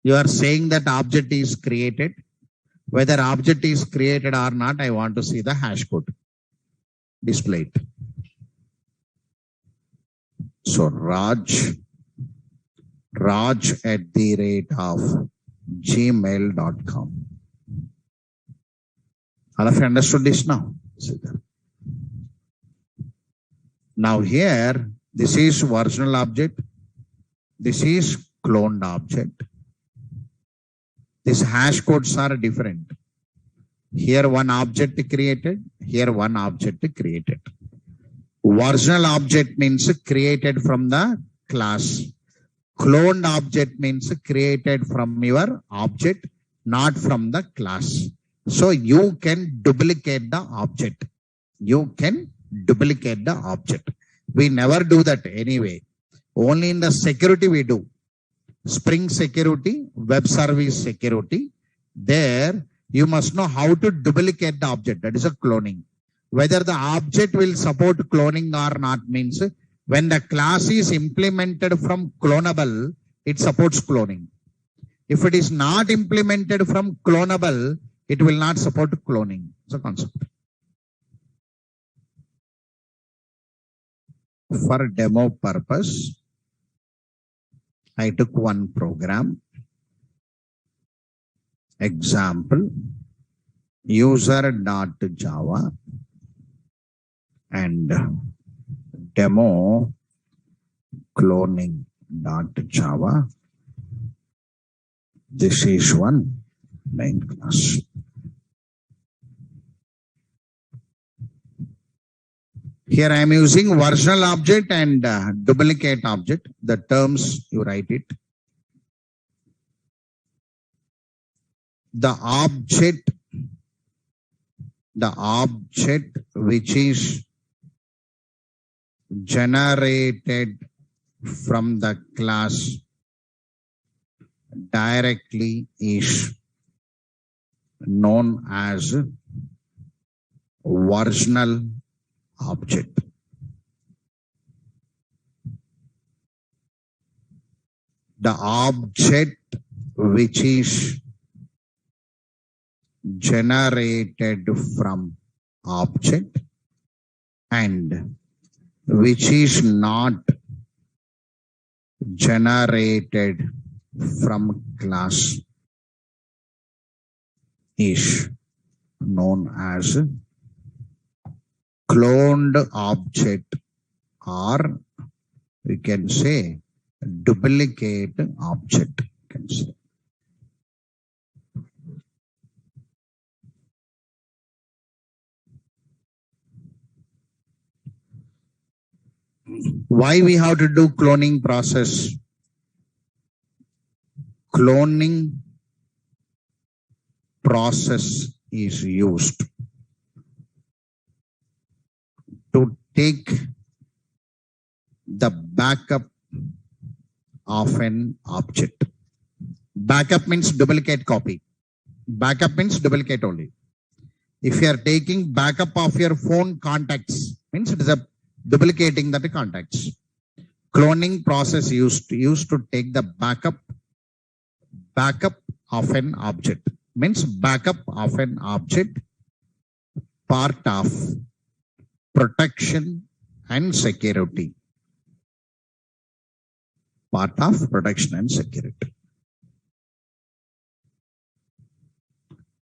You are saying that object is created. Whether object is created or not, I want to see the hash code displayed. So Raj at the rate of gmail.com. All of you understood this now? Now here, this is original object. This is cloned object. These hash codes are different. Here one object created, here one object created. Original object means created from the class. Cloned object means created from your object, not from the class. So you can duplicate the object. You can duplicate the object. We never do that anyway. Only in the security we do. Spring security, web service security. There you must know how to duplicate the object. That is a cloning. Whether the object will support cloning or not means when the class is implemented from clonable, it supports cloning. If it is not implemented from clonable, it will not support cloning. It's a concept. For demo purpose, I took one program. Example, user.java and demo cloning.java. This is one main class. Here I am using original object and duplicate object. The terms you write it. The object which is generated from the class directly is known as original object. The object which is generated from object and which is not generated from class is known as cloned object, or we can say duplicate object. Can say. Why we have to do cloning process? Cloning process is used to take the backup of an object. Backup means duplicate copy. Backup means duplicate only. If you are taking backup of your phone contacts, means it is a duplicating that contacts. Cloning process used to take the backup of an object. Means backup of an object, part of protection and security. Part of protection and security.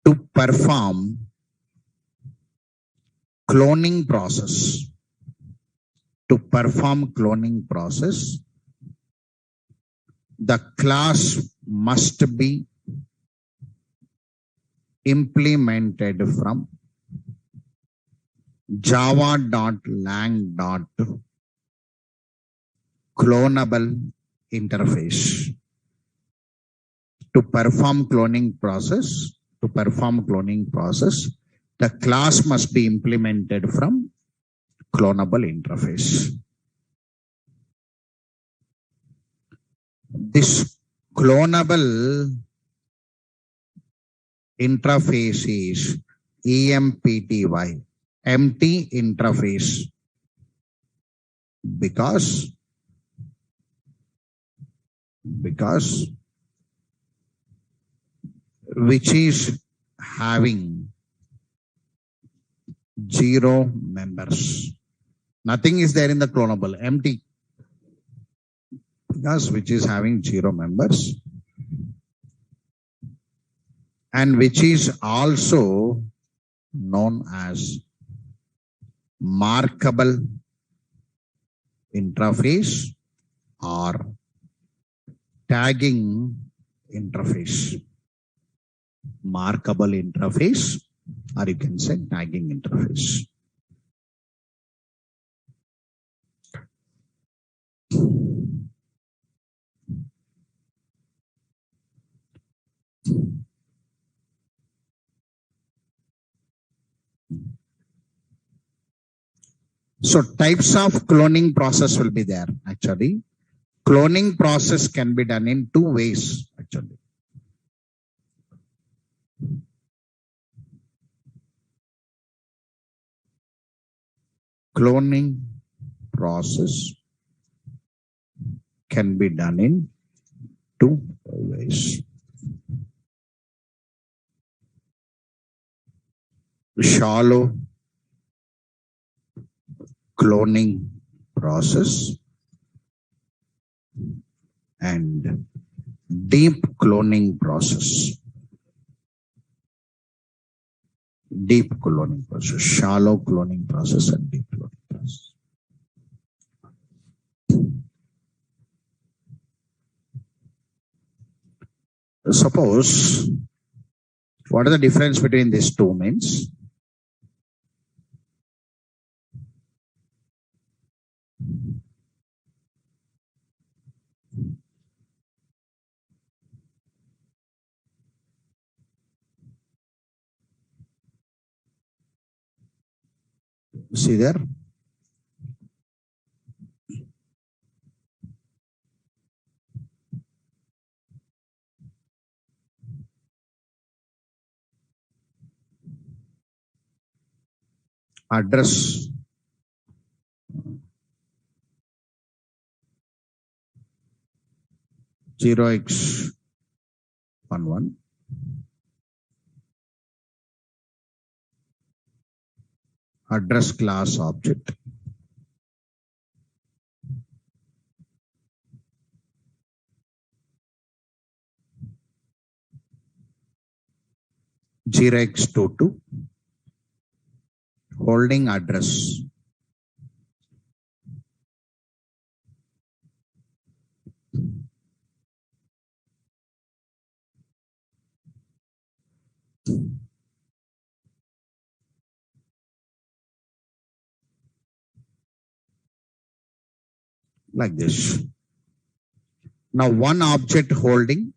To perform cloning process, the class must be implemented from java.lang.clonable interface. To perform cloning process, the class must be implemented from clonable interface. This clonable interface is EMPTY, empty interface, because which is having 0 members. Nothing is there in the clonable, empty, because which is having 0 members, and which is also known as markable interface or tagging interface. Markable interface, or you can say tagging interface. So types of cloning process will be there actually. Cloning process can be done in 2 ways actually. Cloning process can be done in 2 ways. Shallow cloning process and deep cloning process. Deep cloning process, shallow cloning process and deep cloning process. Suppose, what is the difference between these 2 means? See there? Address zero x 11 address class object zero x 22 holding address like this. Now one object holding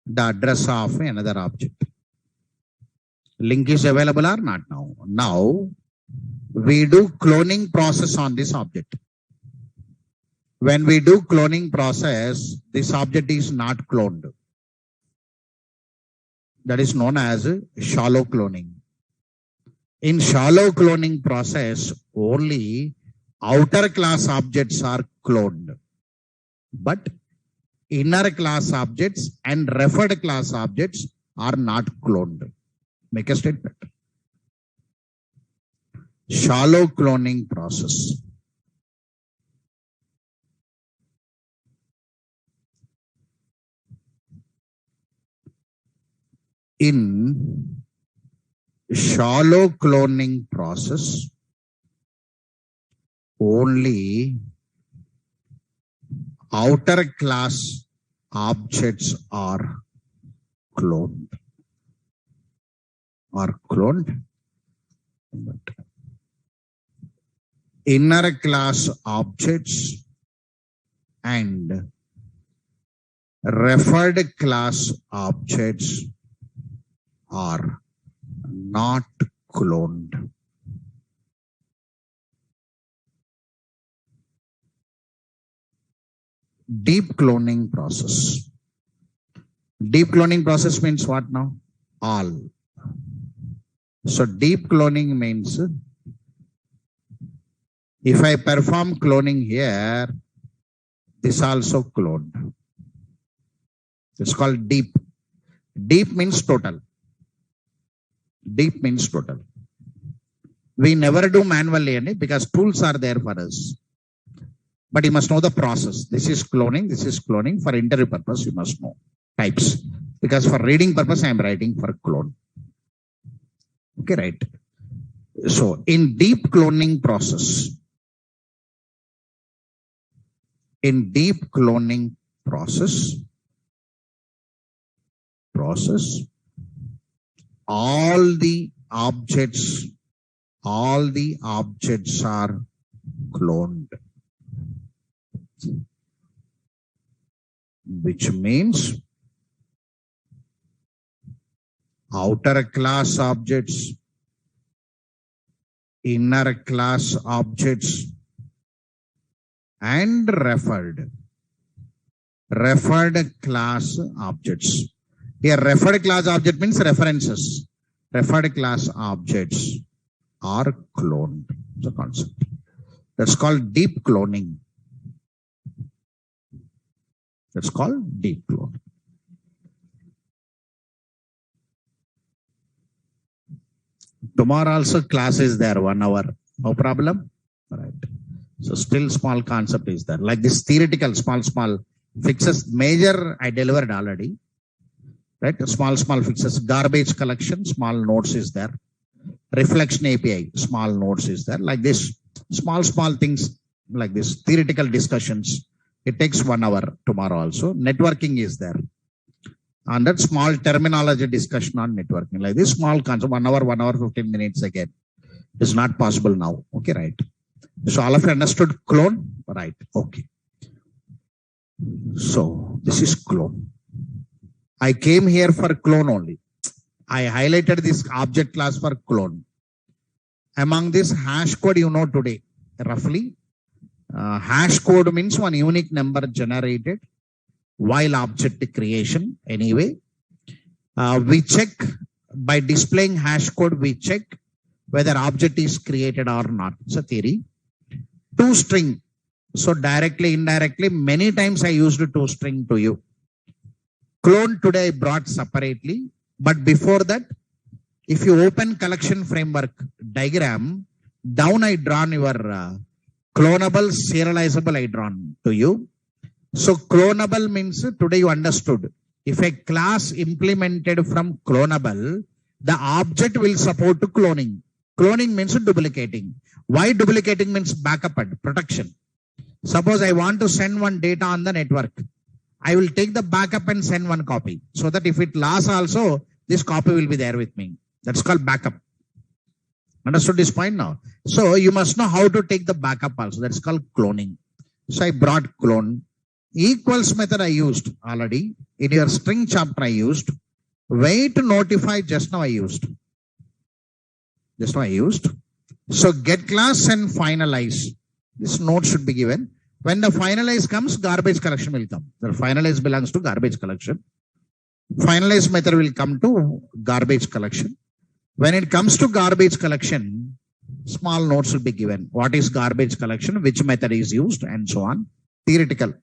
the address of another object. Link is available or not now? Now we do cloning process on this object. When we do cloning process, this object is not cloned. That is known as shallow cloning. In shallow cloning process, only outer class objects are cloned, but inner class objects and referred class objects are not cloned. Make a statement. Shallow cloning process. In shallow cloning process, only outer class objects are cloned. Inner class objects and referred class objects are not cloned. Deep cloning process. Deep cloning process means what now? all. So deep cloning means if I perform cloning here, this also cloned. It's called deep. Deep means total. Deep means total. We never do manually because tools are there for us. But you must know the process. This is cloning. This is cloning. For interview purpose, you must know types. Because for reading purpose, I am writing for clone. Okay, right. So in deep cloning process, all the objects are cloned, which means outer class objects, inner class objects, and referred class objects. Here, referred class object means references. Referred class objects are cloned. It's a concept. That's called deep cloning. That's called deep cloning. Tomorrow also class is there, 1 hour. No problem. All right. So still small concept is there. Like this theoretical small fixes, major I delivered already. Right? Small fixes, garbage collection, small nodes is there. Reflection API, small nodes is there. Like this, small things like this, theoretical discussions. It takes 1 hour tomorrow also. Networking is there. And that small terminology discussion on networking. Like this small concept, 1 hour, 15 minutes again. It's not possible now. Okay, right. So all of you understood clone? Right. Okay. So this is clone. I came here for clone only. I highlighted this object class for clone. Among this hash code, you know today, roughly, hash code means one unique number generated while object creation. Anyway, we check by displaying hash code, we check whether object is created or not. It's a theory. ToString. So directly, indirectly, many times I used toString to you. Clone today I brought separately, but before that, if you open collection framework diagram, down I drawn your clonable, serializable I drawn to you. So clonable means today you understood. If a class implemented from clonable, the object will support cloning. Cloning means duplicating. Why duplicating means backup and protection. Suppose I want to send one data on the network. I will take the backup and send one copy so that if it lost also, this copy will be there with me. That's called backup. Understood this point now? So you must know how to take the backup also. That's called cloning. So I brought clone. Equals method I used already. In your string chapter I used. Wait to notify just now I used. So get class and finalize. This note should be given. When the finalize comes, garbage collection will come. The finalize belongs to garbage collection. Finalize method will come to garbage collection. When it comes to garbage collection, small notes will be given. What is garbage collection? Which method is used and so on. Theoretical.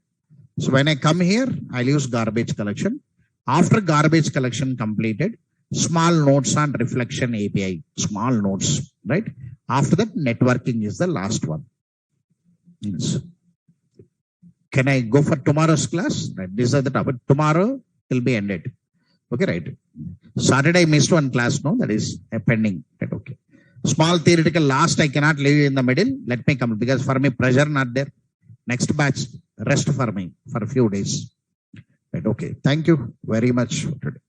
So when I come here, I'll use garbage collection. After garbage collection completed, small notes on reflection API. Small notes, right? After that, networking is the last one. Yes. Can I go for tomorrow's class? Right. These are the topic. Tomorrow will be ended. Okay, right. Saturday I missed one class, no? That is pending. Right, okay. Small theoretical last I cannot leave in the middle. Let me come because for me pressure not there. Next batch, rest for me for a few days. Right, okay. Thank you very much for today.